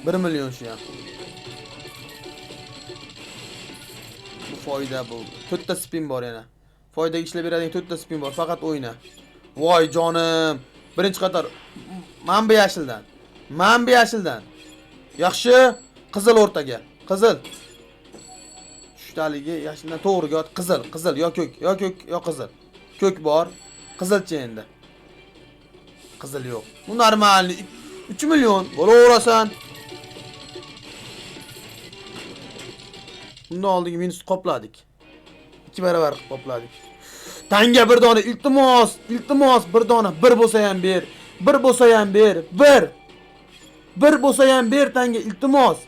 1 million shu ham. Bu foyda bu. 4 ta spin bor yana. Foydaga ishlab beradigan 4 ta spin bor. Faqat o'yna. Voy jonim. Birinchi qator. Mana bu yashildan. Yaxshi. Qizil o'rtaga. Qizil. Tushtaligi yashildan to'g'riga yot. Qizil yo ko'k, yo qizil. Ko'k bor. Qizilcha endi. Qizil yo'q. Bu normal. 3 million bo'laverasan. Bundan oldingi minus qopladik. 2 baravar qilib qopladik. Tanga bir dona iltimos, bir dona. Bir bo'lsa ham ber. Bir bo'lsa ham ber. Bir bo'lsa ham ber tanga iltimos.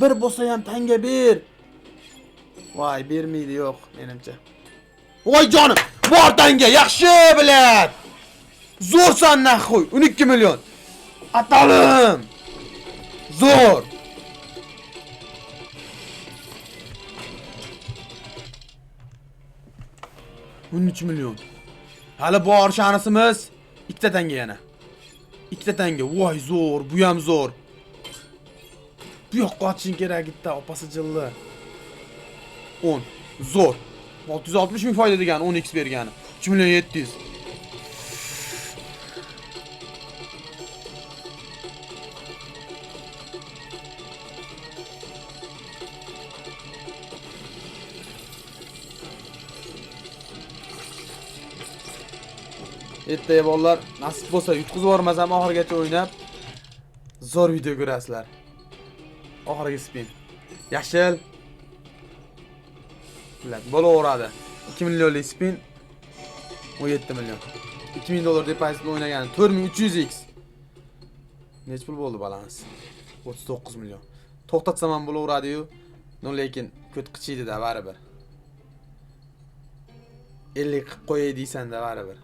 Bir bo'lsa ham tanga ber. Voy, bermaydi yo'q menimcha. Voy jonim, bor tanga, yaxshi bilad. Zo'rsan naxoy, 12 million. Atalim. Zo'r. 13 million. Hali bor shanisimiz. 2 ta tanga yana. 2 ta tanga. Voy zo'r, bu ham zo'r. Bu yoqqa otishing kerak bitta opasi jilli. 10. Zo'r. 660 ming foyda degan 10x bergani. 3 million 700. Ertaga bolalar nasib bo'lsa yutqizib yubormasam oxirigacha o'ynab zo'r video ko'rasizlar. Oxirgi spin. Yashil. Bular bo'laveradi. 2 millionlik spin 17 million. 2000 dollar depozit o'ynagan 4300x. Nech pul bo'ldi balans? 39 million. To'xtatsam ham bo'laveradi-yu. Lekin ko't qichiydi-da baribir. 50 qilib qo'yay deysan-da baribir.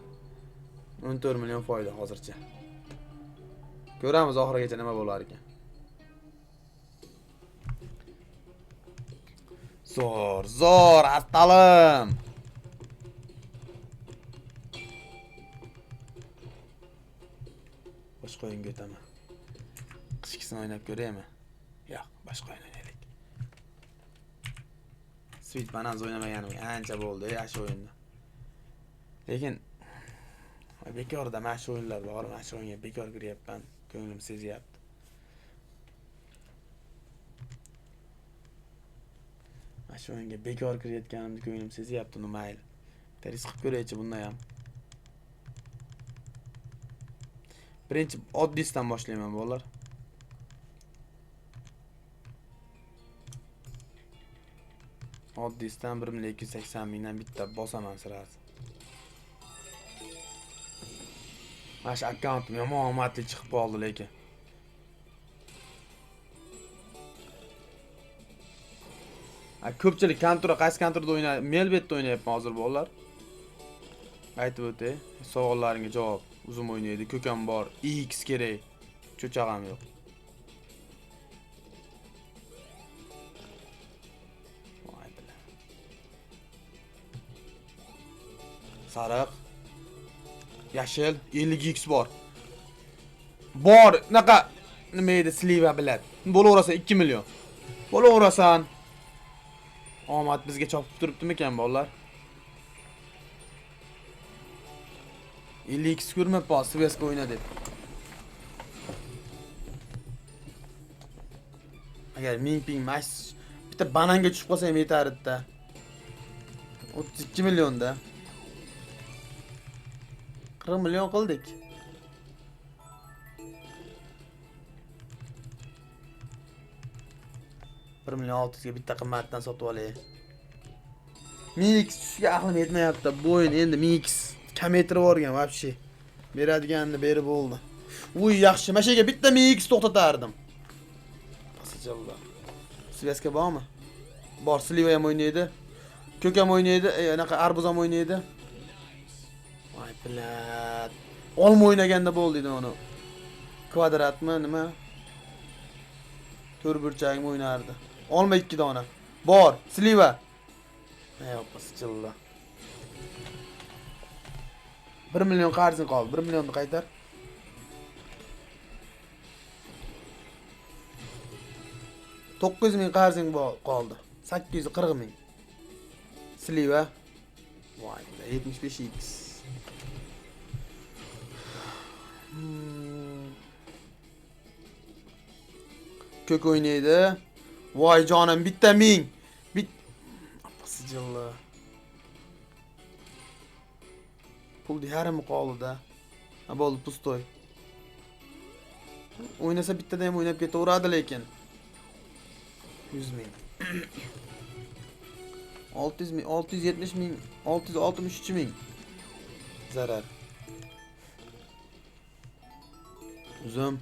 14 million foyda hozircha. Ko'ramiz oxirigacha nima bo'lar ekan. Zo'r, astalim. Boshqa o'yinga o'taman. Qishkisini o'ynab ko'raymi? Yo'q, boshqa o'yin o'ynaylik. Sweet Bonanza o'ynamaganimga ancha bo'ldi, yaxshi o'yinda. Lekin bekorda mana shu o'yinlar bor, mana shu o'yinga bekor kiryapman. Ko'nglim sezyapti. Mana shu o'yinga bekor kirayotganimni ko'nglim sezyapti, uni mayli. Taris qilib ko'raychi bunda ham. Birinchi oddisdan boshlayman bolalar. Oddisdan 1.280 mingdan bitta bosaman sirasi. Mana shu akkauntim yomon omadli chiqib qoldi lekin. Ko'pchilik qaysi konturda o'ynaydi? Melbetda o'ynayapman hozir bolalar. Aytib o'tay, savollaringga javob. Uzun o'ynaydi, ko'kam bor, X kerak. Cho'chag'am yo'q. Voy bilan. Sariq. Yashil 50x bor. Bor, naqa nima edi sliva bilan. Bo'laverasan 2 million. Bo'laverasan. Omad bizga chopib turibdimi-ekan bolalar? 50x ko'rmabman, Sveska o'yna deb. Agar ming ping mas bitta bananga tushib qolsa ham yetar edi-da. 32 millionda. 40 million qildik. Bir million 600 ga bitta qimmatdan sotib olay. Mix tushga aqlim yetmayapti. Bu o'yin endi Mix kamaytirib yuborgan вообще. Beradiganini berib bo'ldi. Uy yaxshi. Mana shu yerga bitta Mix to'xtatardim. Pasajalla. Sveska bormi? Bor, Sliva ham o'ynaydi. Ko'k ham o'ynaydi, anaqa arbuz ham o'ynaydi. Voy bilat. Olma o'ynaganda bo'ldi edi uni. Kvadratmi, nima? To'rt burchakmi o'ynardi. Olma 2 dona. Bor, Sliva. Yo'q, pasajalla. 1 million qarzing qoldi. 1 millionni qaytar. To'qqiz ming qarzing qoldi. 840 ming. Sliva. Voy, 75x. Ko'k o'ynaydi. Voy jonim, bitta ming. Pasajalla. Pul yarimi qoldi-da. Ha bo'ldi, pustoy. O'ynasa bittada ham o'ynab ketaveradi lekin. 100 ming. 600 ming, 670 ming, 663 ming. Zarar. Uzum.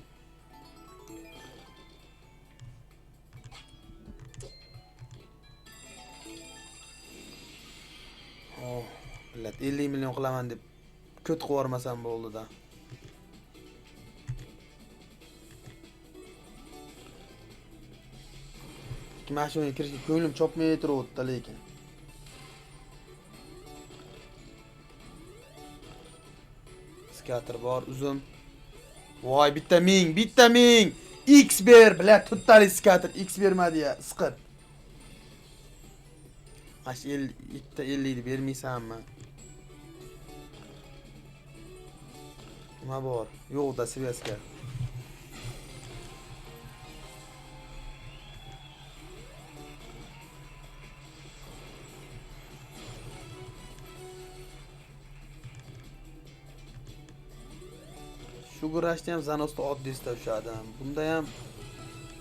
Oh, billat 50 million qilaman deb ko't qilib yormasam bo'ldi-da. Mashinaga kirishga ko'nglim chopmay turibdi lekin. Skater bor, uzum. Voy, bitta ming. X ber, bilat, tuttali skater X bermadi ya, isqit. Ash 50 ni bermaysanmi? Nima bor? Yo'q-da, Sveska. Shu gurashni ham Zanosda oddiysida ushadi. Bunda ham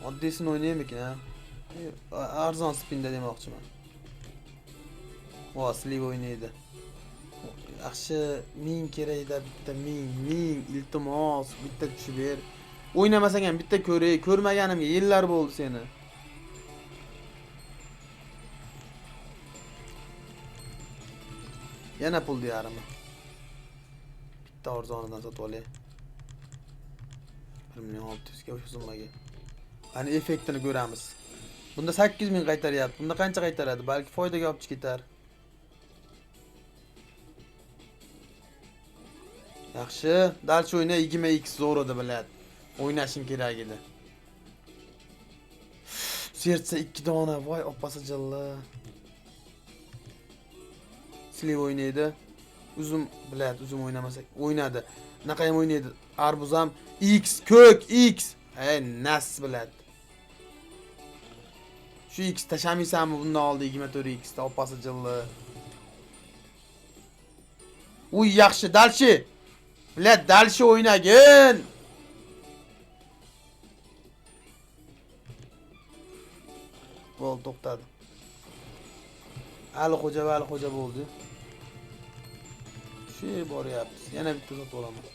oddiysini o'ynaymikin, ha? Arzon spinda demoqchiman. Vo, Sliva o'ynaydi. Yaxshi, ming kerakda, bitta ming, iltimos, bitta tushib ber. O'ynamasang ham bitta ko'ray, ko'rmaganimga yillar bo'ldi seni. Yana pul deyarimi? Bitta arzonidan sotib olay. 1 million 600 ga o'sha summaga. Qani effektini ko'ramiz. Bunda 8 ming qaytaryapti. Bunda qancha qaytaradi? Balki foydaga olib ketar. Yaxshi, dalchi o'yna 20x zo'r edi biladi. O'ynashing kerak edi. Sertsa 2 dona, voy opasajalla. Sliv o'ynaydi. Uzum biladi, uzum o'ynamasak o'ynadi. Naqa ham o'ynaydi. Arbuz ham X, ko'k X. Nas biladi. Shu X tashamaysanmi bundan oldi 24x da opasajalla. Uy, yaxshi, dalchi. Bilad, dalchi o'ynagin. Bo'ldi, to'xtadi. Ali xo'ja bo'ldi. Shu boryapmiz. Yana bitta sotib olaman.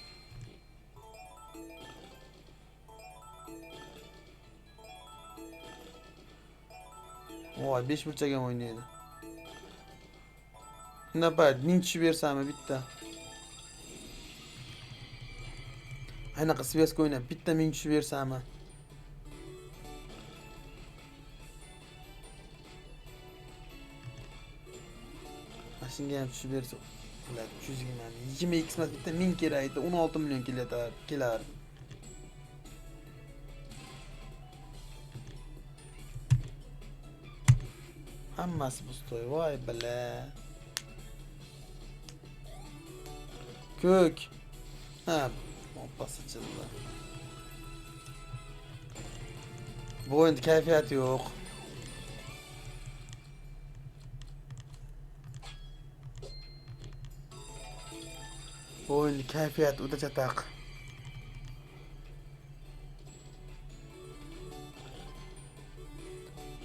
Voy, 5 burchak ham o'ynaydi. Shunda payt 1000 tushib bersammi bitta. Anaqa sveska o'ynab bitta ming tushib bersami? Mashinaga ham tushib bersa, ular 320 20x emas, bitta 1000 kerak edi, 16 million kelar. Hammasi pustoy, voy bala. Ko'k. Ha, moppasi chizdi. Bu o'yinda kayfiyat yo'q. Bu o'yinda kayfiyat o'ta chataq.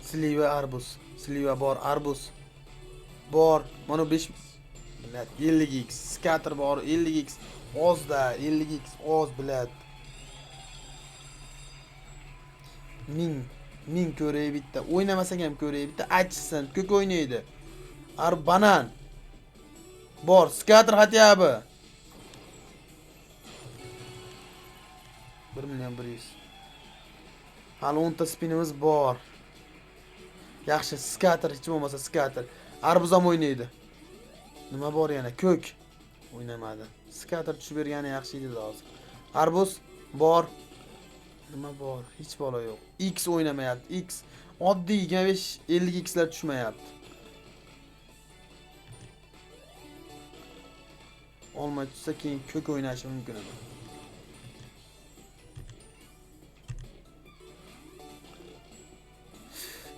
Sliva arbuz. Sliva bor, arbuz bor. Mana 5 bilat 50x. Scatter bor 50x. Ozda 50x oz bilat. 1000 ko'ray bitta. O'ynamasak ham ko'ray bitta. Achsin, ko'k o'ynaydi. Banan bor, scatter хотя бы. 1 million 100. Hali 10 ta spinimiz bor. Yaxshi, scatter hech bo'lmasa scatter. Arbuz ham o'ynaydi. Nima bor yana? Ko'k o'ynamadi. Scatter tushib bergani yaxshi edi hozir. Arbuz bor. Nima bor? Hech bola yo'q. X o'ynamayapti. X oddiy 25 50x lar tushmayapti. Olmay tutsa keyin ko'k o'ynashi mumkin edi.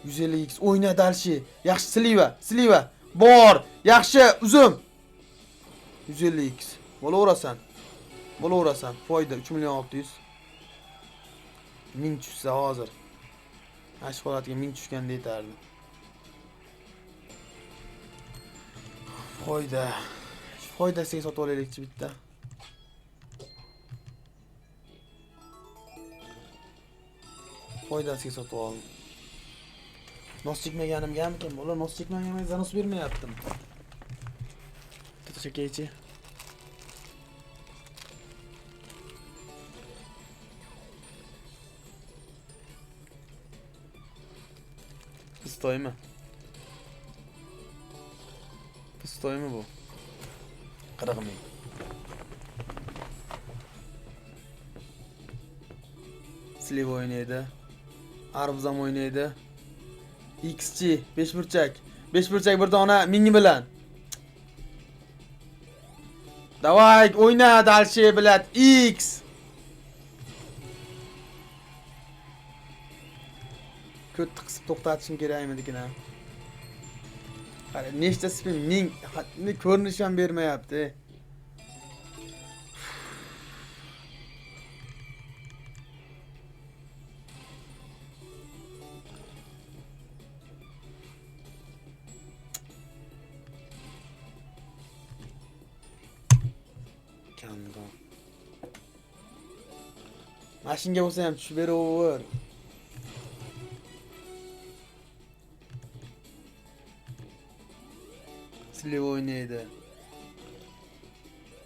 $150x o'yna dalshi. Yaxshi sliva bor. Yaxshi uzum. 150x. Bo'laverasan. Foyda 3 million 600. 1000 tushsa hozir. Ash holatiga 1000 tushganda yetardi. Foydasiga sotib olaylikchi bitta. Foydasiga sotib oldim. Nos chekmaganimgamikin? Bola nos chekmaganimga zanos bermayaptim. Chekaychi. Pustoymi bu? 40 ming. Sliv o'ynaydi. Arbuz ham o'ynaydi. XG 5 burchak. 5 burchak bir dona 1000 bilan. Davay o'yna dalshi bilat X. Ko't qisib to'xtatishim kerakmidi-kina? Qara, nechta spin 1000 ko'rinish ham bermayapti. Mashinga bo'lsa ham tushib beraver. Sliv o'ynaydi.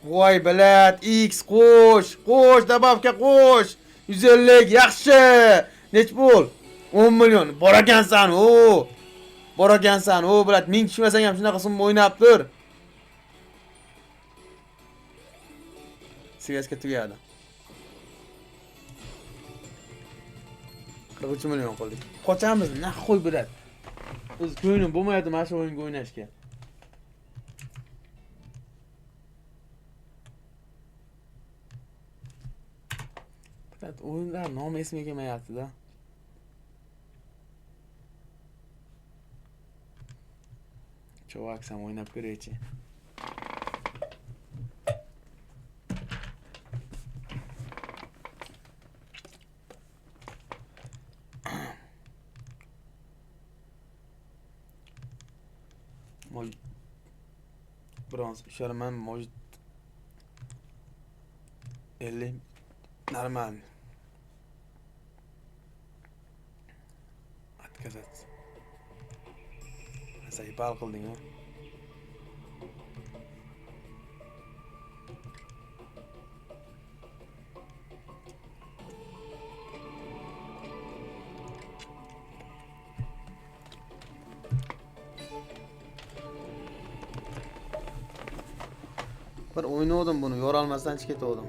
Voy bilat X qo'sh, dababga qo'sh. 150 yaxshi. Nech pul? 10 million. Bor ekansan, bilat 1000 tushmasang ham shunaqa summa o'ynab tur. Sveska tugadi. 43 million qildik. Qochamiz, nah qo'y bilat. O'z ko'nglim bo'lmayapti mana shu o'yinga o'ynashga. Faqat o'yinlar nomi esimga kelmayapti-da. Chovaksam o'ynab ko'raychi. Bronz isharaman может 50 нормально. Отказаться. Заебал qilding-a. Bir o'ynaydim buni, yorolmasdan chiqib ketdim.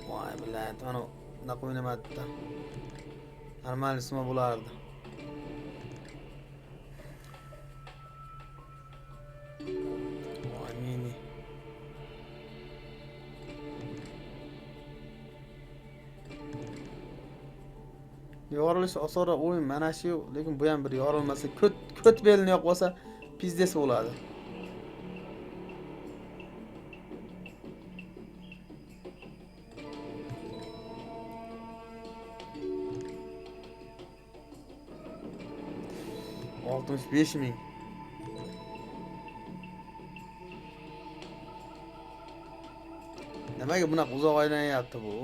Voy bilaat, mana bunaqa o'ynamadida. Normal ismi bo'lardi. Voy meni. Yorilish osonroq o'yin mana shu, lekin bu ham bir yorilmasa, ko't belini yo'q bo'lsa, pizdes bo'ladi. Oltmish besh ming. Nimaga bunaqa uzoq o'ynayapti bu?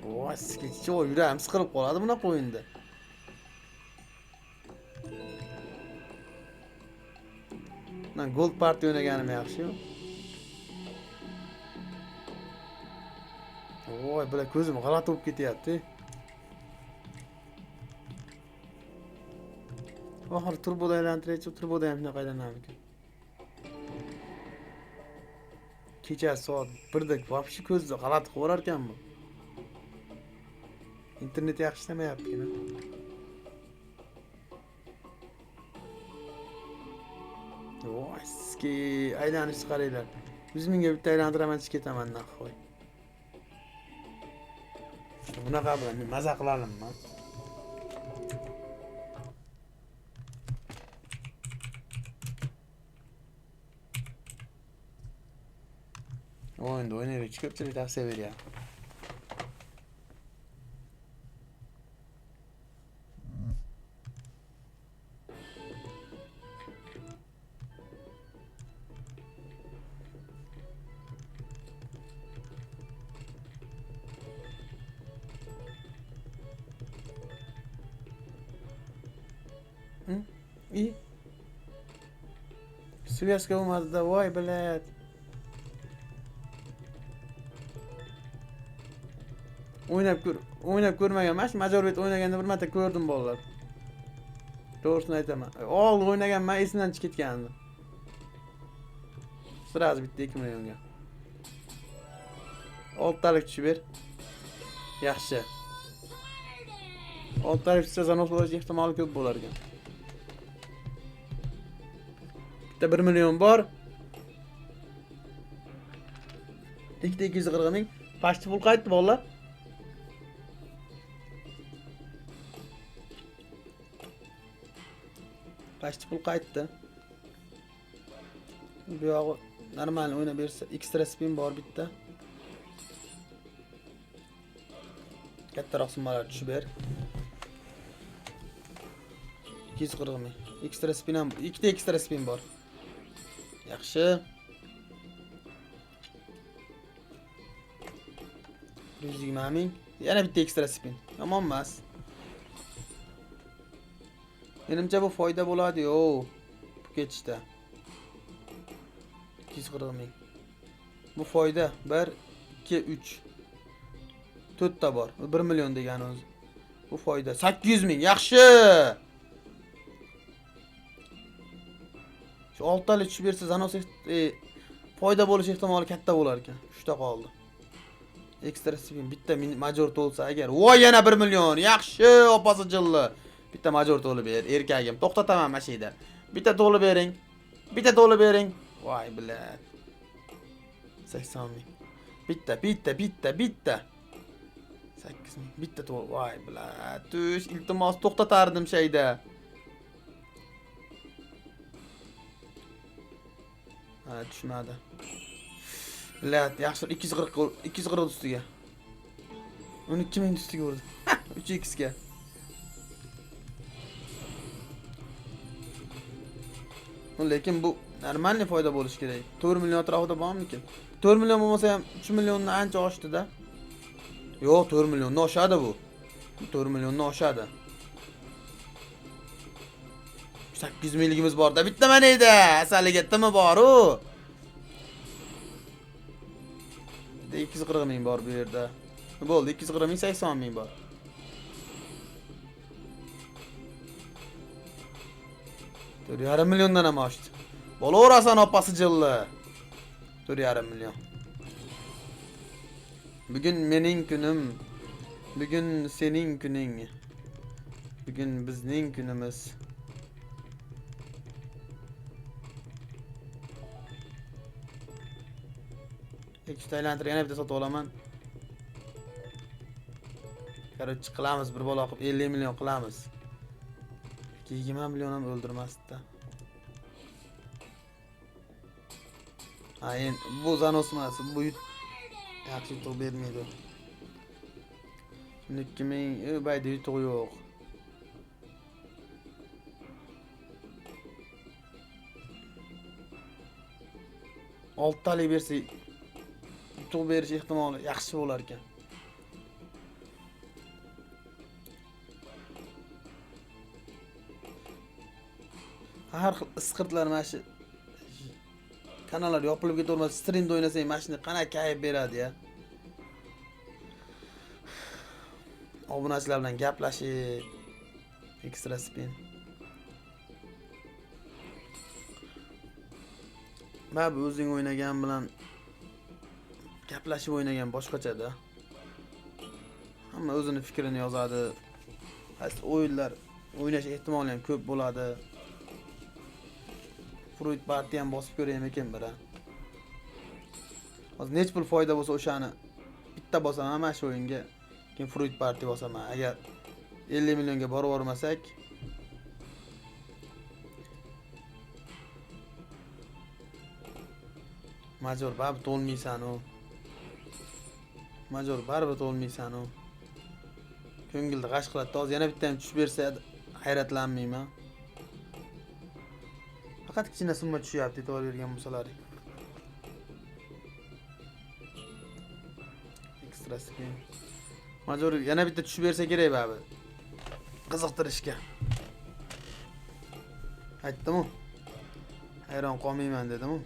Voy, sketcho yuragim siqilib qoladi bunaqa o'yinda. Men Gold Party o'ynaganim yaxshi-yu. Voy, bular ko'zim g'alati bo'lib ketyapti. Oxir turboda aylantiraychi, turboda ham shunaqa aylanamikan. Kecha soat 1da vobshe ko'zni g'alati qilib yurar ekan bu. İnternet yaxshi ishlamayapti yine. Voy, sizga aylanish qaranglar. 100 mingga bitta aylantiraman chiqib ketaman naqoy. Bunaqa bilan men maza qilamanman. O'yinda o'ynaylik, ko'pchilik tavsiya beryapti. İyi. Suyasga olmadı da voy bilat. O'ynab ko'rmagan emas, Majorbet o'ynaganda bir marta ko'rdim bolalar. To'g'risini aytaman. Oldin o'ynaganman, esimdan chiqib ketgandi. Sraz bitta 2 millionga. 6 talik tushib ber. Yaxshi. 6 talik tushsa zanos bo'lish ehtimoli ko'p bo'lar ekan. Bitta 1 million bor. Ikkita 240 ming. Pashti pul qaytdi bolalar. Pashti pul qaytdi. Bu yog'i normal o'ynab bersa, ekstra spin bor bitta. Kattaroq summalar tushib ber. 240 ming. Ekstra spin ham, ikkita ekstra spin bor. Yaxshi. 120 ming. Yana bitta ekstra spin. Yomon emas. Menimcha bu foyda bo'ladi-yo. Bu ketishda. 240 ming. Bu foyda. 1 2 3 4 ta bor. 1 million degani o'zi. Bu foyda. 800 ming. Yaxshi. Şu 6 talik tushib bersa zanos foyda bo'lish ehtimoli katta bo'lar ekan. 3 ta qoldi. Ekstra spin bitta major to'lsa agar. Voy, yana 1 million. Yaxshi, opasi jilli. Bitta major to'lib ber, erkagim. To'xtataman mashida. Bitta to'lib bering. Bitta to'lib bering. Voy bilat. 80 ming. Bitta. 8 ming. Bitta to'lib. Voy bilat. Tush, iltimos to'xtatardim şeyda. Ha, tushmadi. Bilat, yaxshi 240 ustiga. 12 ming ustiga urdi. 3x ga. Lekin bu normalniy foyda bo'lishi kerak. 4 million atrofida bormikin? 4 million bo'lmasa ham 3 milliondan ancha oshdi-da. Yo'q, 4 milliondan oshadi bu. 4 milliondan oshadi. 800 mingligimiz bor-da. Bitta mana edi. Asaliga timi bor-u. Bitta 240 ming bor bu yerda. Bo'ldi, 240 ming 80 ming bor. 4,5 milliondan ham oshdi. Bo'laverasan opasi jilla. 4,5 million. Bugun mening kunim. Bugun sening kuning. Bugun bizning kunimiz. Ikkita aylantirib yana bitta sotib olaman. Qaror qilamiz, bir bola qilib 50 million qilamiz. 20 million ham o'ldirmasdi. Ha, endi bu zanosmasi, bu yaxshi yutuq bermaydi. 2000 bayda yutuq yo'q. Oltalik bersa yutuq berish ehtimoli yaxshi bo'lar ekan. Har xil isqirtlar mana shu kanallar yopilib ketavermas, streamda o'ynasang mana shuni qanaqa kayf beradi ya. Obunachilar bilan gaplashib, ekstra spin. Mana bu o'zing o'ynagan bilan gaplashib o'ynagan boshqacha-da. Hamma o'zini fikrini yozadi. Qaysi o'yinlar o'ynash ehtimoli ham ko'p bo'ladi. Fruit Party ham bosib ko'rayim ekan bira. Hozir nech pul foyda bo'lsa o'shani bitta bosaman mana shu o'yinga. Keyin Fruit Party bosaman. Agar 50 millionga borib olmasak, majbur baribir to'lmaysan u. Majbur baribir to'lmaysan u. Ko'ngilda g'ash qiladi. Hozir yana bitta ham tushib bersa hayratlanmayman. Faqat kichkina summa tushyapti, e'tibor bergan bo'lsalaring. Ekstra spin. Majbur yana bitta tushib bersa kerak baribir. Qiziqtirishga. Aytdim-ku. Hayron qolmayman dedim-ku.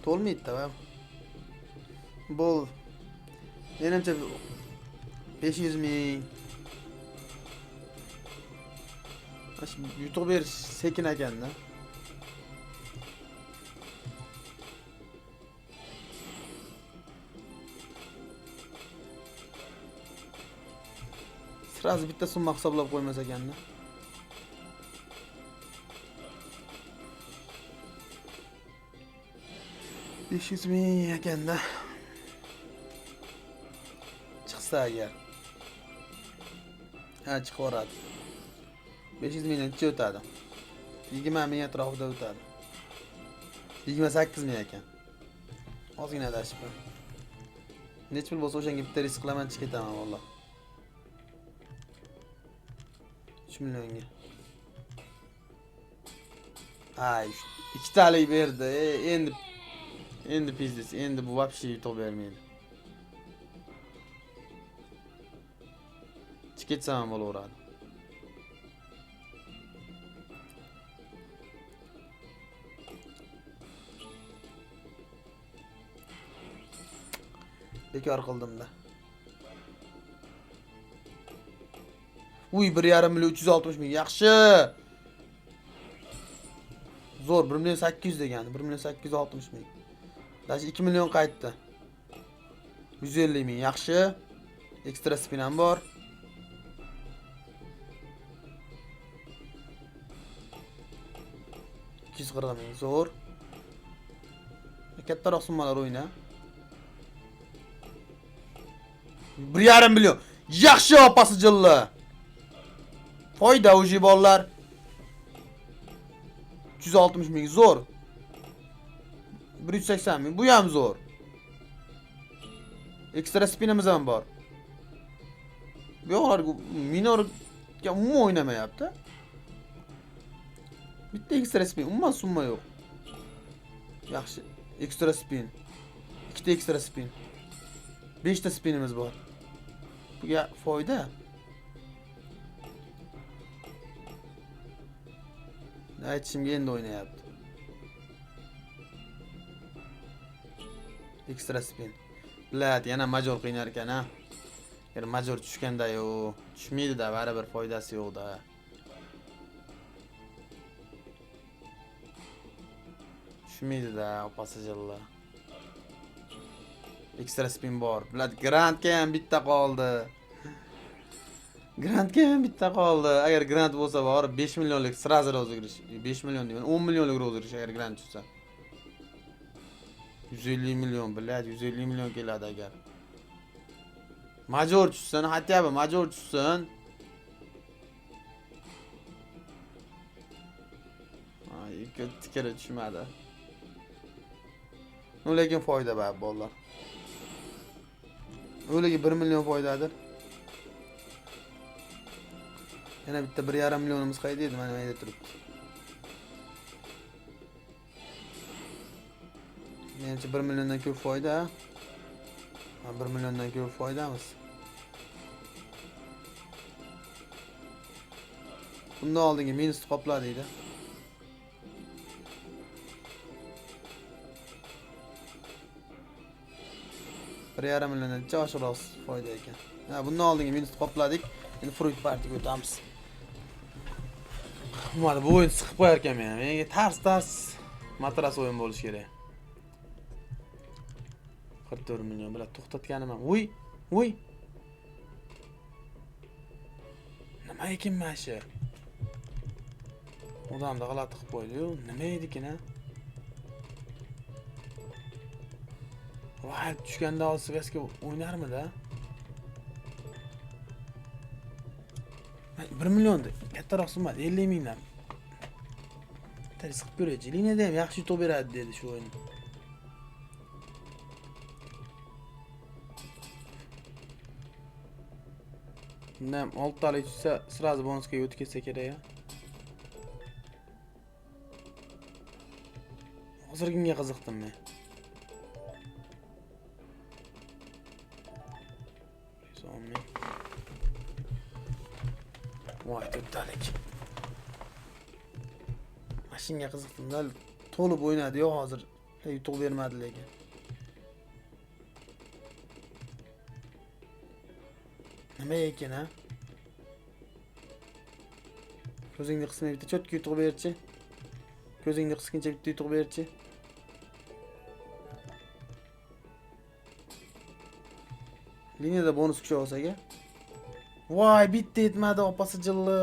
To'lmaydi-da va. Bo'l. Menimcha 500 ming. Yutuq berish sekin ekanda. Sразу bitta summa hisoblab qo'ymas ekanda. $500 ming ekanda. Chiqsa agar. Ha, chiqaveradi. 500 mingdan necha o'tadi? 20 ming atrofida o'tadi. 28 ming ekan. Ozgina adashibman. Nech pul bo'lsa o'shanga bitta risk qilaman, chiqib ketaman valloh. 3 millionga. Ay, ikkitalik berdi. Endi pizdes, endi bu вообще yutuq bermaydi. Chiqib ketsam ham bo'laveradi. Bekor qildim-da. Uy, 1,5 million 360 ming. Yaxshi. Zo'r, 1 million 800 degani, 1 million 860 ming. Dashi 2 million qaytdi. 150 ming. Yaxshi. Ekstra spin ham bor. $240 ming. Zo'r. Kattaroq summalar o'yna. 1,5 million. Yaxshi opasi jilla. Foyda uji bolalar. 360 ming zo'r. 180 ming. Bu ham zo'r. Ekstra spinimiz ham bor. Bu yoqlar minorga umuman o'ynamayapti. Bitta ekstra spin, umuman summa yo'q. Yaxshi. Ekstra spin. Ikkita ekstra spin. 5 ta spinimiz bor. Buga foyda. Aytishimga endi o'ynayapti. Ekstra spin. Bilat, yana major qiynar ekan ha. Agar major tushganda yo'q, tushmaydi-da, baribir foydasi yo'q-da. Tushmaydi-da, opasijilla. Ekstra spin bor. Bilat, grandga ham bitta qoldi. Grandga ham bitta qoldi. Agar grant bo'lsa, bor 5 millionlik srazi rozigrish. 5 million deyman, 10 millionlik rozigrish agar grant tushsa. 150 million, bilat, 150 million keladi agar. Major tushsin, hatya major tushsin. Ay, tikiri tushmadi. Lekin foyda bor bolalar. O'ligi 1 million foydadir. Yana bitta 1,5 millionimiz qayda edi? Mana mayda turibdi. Menimcha 1 milliondan ko'p foyda. 1 milliondan ko'p foydamiz. Bundan oldingi minusni qopla deydi. Bir yarim milliondan oshiqroq foyda ekan. Ha, bundan oldingi minusni qopladik. Endi Fruit Party'ga o'tamiz. Mana bu o'yin siqib qo'yar ekan men. Menga tars matras o'yin bo'lish kerak. 44 million bilan to'xtatganim ham. Uy. Nima ekan mana shu? Odamni g'alati qilib qo'ydi-yu. Nima edi-kin ha? Voy, tushganda olsivasga o'ynarmidi? 1 million kattaroq summa 50 mingdan. Siqib ko'raychi. Liniyada ham yaxshi yutuq beradi dedi shu o'yin. Bundan 6 talik tushsa, sразу bonusga o'tib ketsa kerak ya. Hozirginga qiziqdim men. Voy, 4 talik. Mashinga qiziqdim-da, to'lib o'ynadi-yu hozir. Yutuq bermadi lekin. Nima ekan ha? Ko'zingni qismay bitta cho'tka yutuq berchi. Ko'zingni qiskincha bitta yutuq berchi. Liniyada bonus kuchi olsa-ga. Voy, bitta yetmadi, opasi jilli.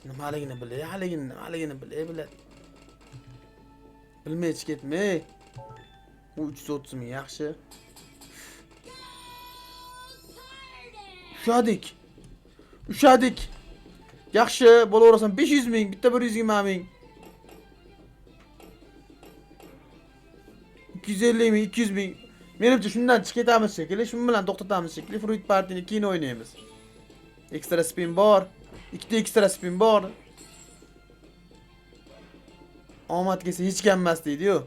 Nimaligini bilay, haligini bilay. Bilmay hech ketmay. Bu 330 ming yaxshi. Ushadik. Yaxshi, bo'laverasan 500 ming, bitta 120 ming. 250 ming, 200 ming. Menimcha shundan chiqib ketamiz shekilli, shu bilan to'xtatamiz shekilli. Fruit Party'ni keyin o'ynaymiz. Ekstra spin bor. Ikkita ekstra spin bor. Omad kelsa hech kam emas deydi-yu.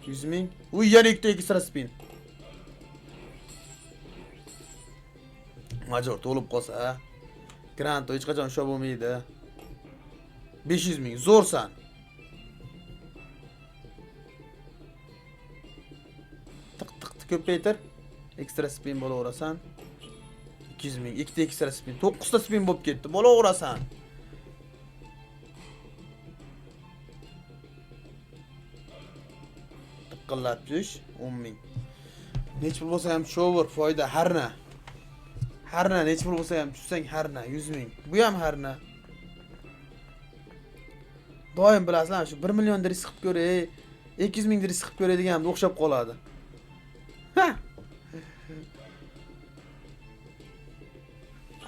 100 ming. Uy, yana ikkita ekstra spin. Major to'lib qolsa, grant hech qachon usha bo'lmaydi. 500 ming, zo'rsan. Tiq ko'paytir. Ekstra spin bo'laverasan. 200 ming, ikkita ekstra spin, 9 ta spin bo'lib ketdi. Bo'laverasan. Tiqqillab tush, 10 ming. Nech pul bo'lsa ham tushaver, foyda harna. Harna nech pul bo'lsa ham tushsang harna 100 ming. Bu ham harna. Doim bilasizlar, shu 1 million risk qilib ko'ray, 200 ming risk qilib ko'ray deganimda o'xshab qoladi. Ha.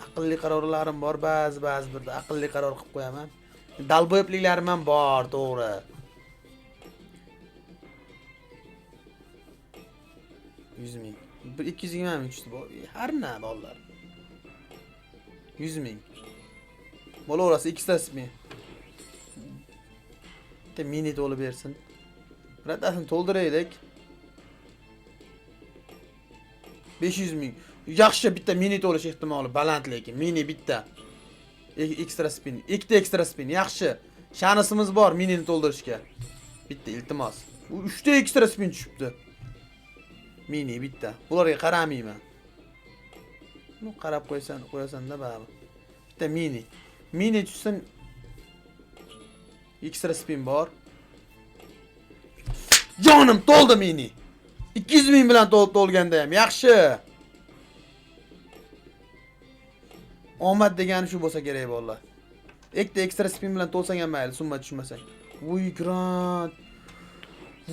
Aqlli qarorlarim bor, ba'zi birda aqlli qaror qilib qo'yaman. Dalboyobliklarim ham bor, to'g'ri. $100 ming. 220 ming tushdi bu. Harna bolalar. 100 ming. Bo'laverasa ikkitasi men. Bitta mini to'lib bersin. Ratasini to'ldiraylik. 500 ming. Yaxshi bitta mini to'lish ehtimoli baland lekin mini bitta. Ekstra spin, ikkita ekstra spin yaxshi. Shansimiz bor minini to'ldirishga. Bitta iltimos. Bu 3 ta ekstra spin tushibdi. Mini bitta. Bularga qaramayman. Nu qarab qo'yasan-da baribir. Bitta mini. Mini tushsin. Ekstra spin bor. Jonim to'ldi mini. 200 ming bilan to'lganda ham yaxshi. Omad degani shu bo'lsa kerak bo'llar. Ikkita ekstra spin bilan to'lsang ham mayli, summa tushmasang. Voy grant.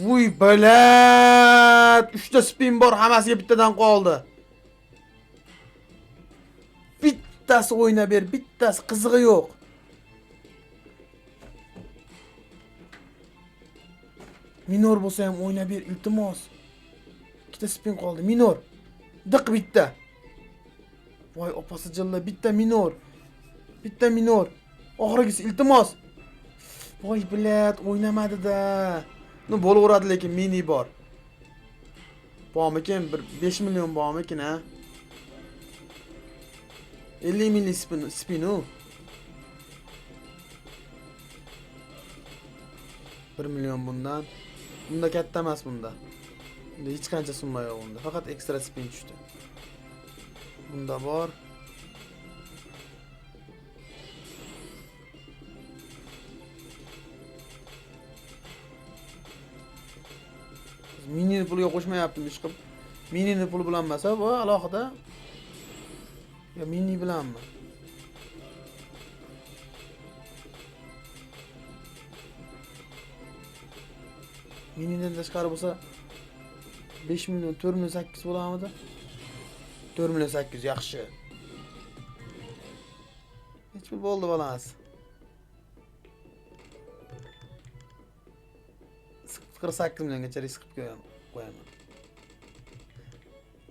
Voy balat. 3 ta spin bor, hammasiga bittadan qoldi. Bittasi o'ynab ber, bittasi qizig'i yo'q. Minor bo'lsa ham o'ynab ber, iltimos. Ikkita spin qoldi, minor. Diq bitta. Voy opasi jilla, bitta minor. Bitta minor. Oxirgisi iltimos. Voy bilat, o'ynamadi-da. Nu bo'laveradi lekin mini bor. Bormikin? 5 million bormikin, ha? 50 million spin u. 1 million bundan. Bunda katta emas bunda. Bunda hech qancha summa yo'q bunda. Faqat ekstra spin tushdi. Bunda bor. Mini puliga qo'shmayaptim ish qilib. Mini puli bilan emas, bu alohida. Ya mini bilanmi? Minidan tashqari bo'lsa 5 million, 4 million 8 bo'lamidi? 4 million 8 yaxshi. Hech pul bo'ldi balans. 48 milliongacha risk qilib qo'yaman.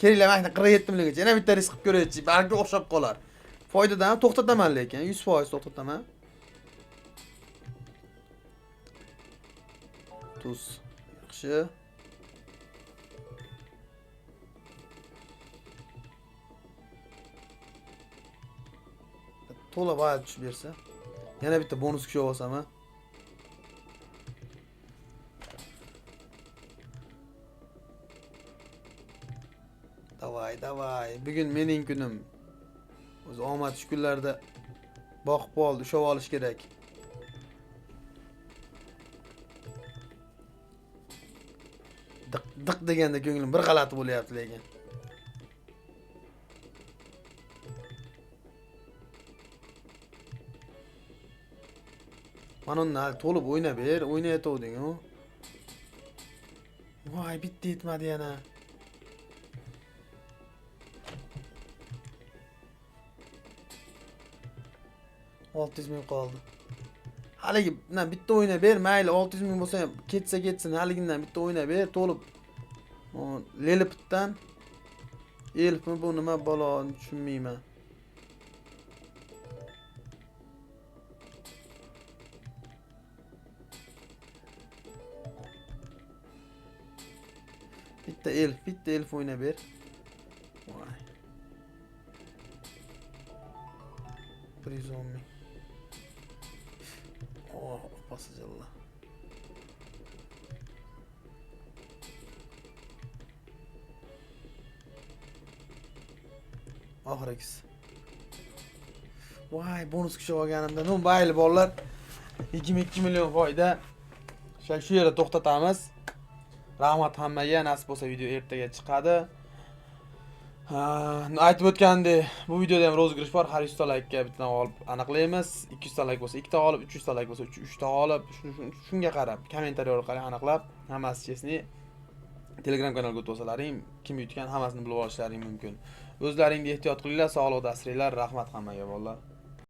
Keringlar, mana 47 milliongacha yana bitta risk qilib ko'raychi, balki o'xshab qolar. Foydadan ham to'xtataman lekin, 100% to'xtataman. Tuz. Yaxshi. To'la bayat tushib bersa, yana bitta bonus kuch olsam, ha. Davay. Bugun mening kunim. O'zi omad shu kunlarda boqib qoldi, ushlab olish kerak. Diq deganda ko'nglim bir g'alati bo'lyapti lekin. Mana uni to'lib o'ynab ber, o'ynayotding-ku. Voy, bitta yetmadi yana. $600 ming qoldi. Haligidan bitta o'ynab ber, mayli 600 ming bo'lsa ham ketsin, haligidan bitta o'ynab ber, to'lib. Lelipitdan elfmi bu nima balo tushunmayman. Bitta elf o'ynab ber. Voy. 110 ming. Oh, pasajalla. Oxirgisi. Voy, bonus kuchi olganimda, no mayli bolalar. 22 million foyda. Shu yerda to'xtatamiz. Rahmat hammaga, nasib bo'lsa video ertaga chiqadi. Aytib o'tgandek, bu videoda ham rozgirish bor. Har 100 ta laykka bittadan olib aniqlaymiz. 200 ta layk bo'lsa 2 ta olib, 300 ta layk bo'lsa 3 ta olib, shunga qarab kommentariy orqali aniqlab, hammasi chesni Telegram kanalga o'tib olsalaring, kim yutgan hammasini bilib olishlaring mumkin. O'zlaringga ehtiyot qilinglar, sog'likda asringlar. Rahmat hammaga bolalar.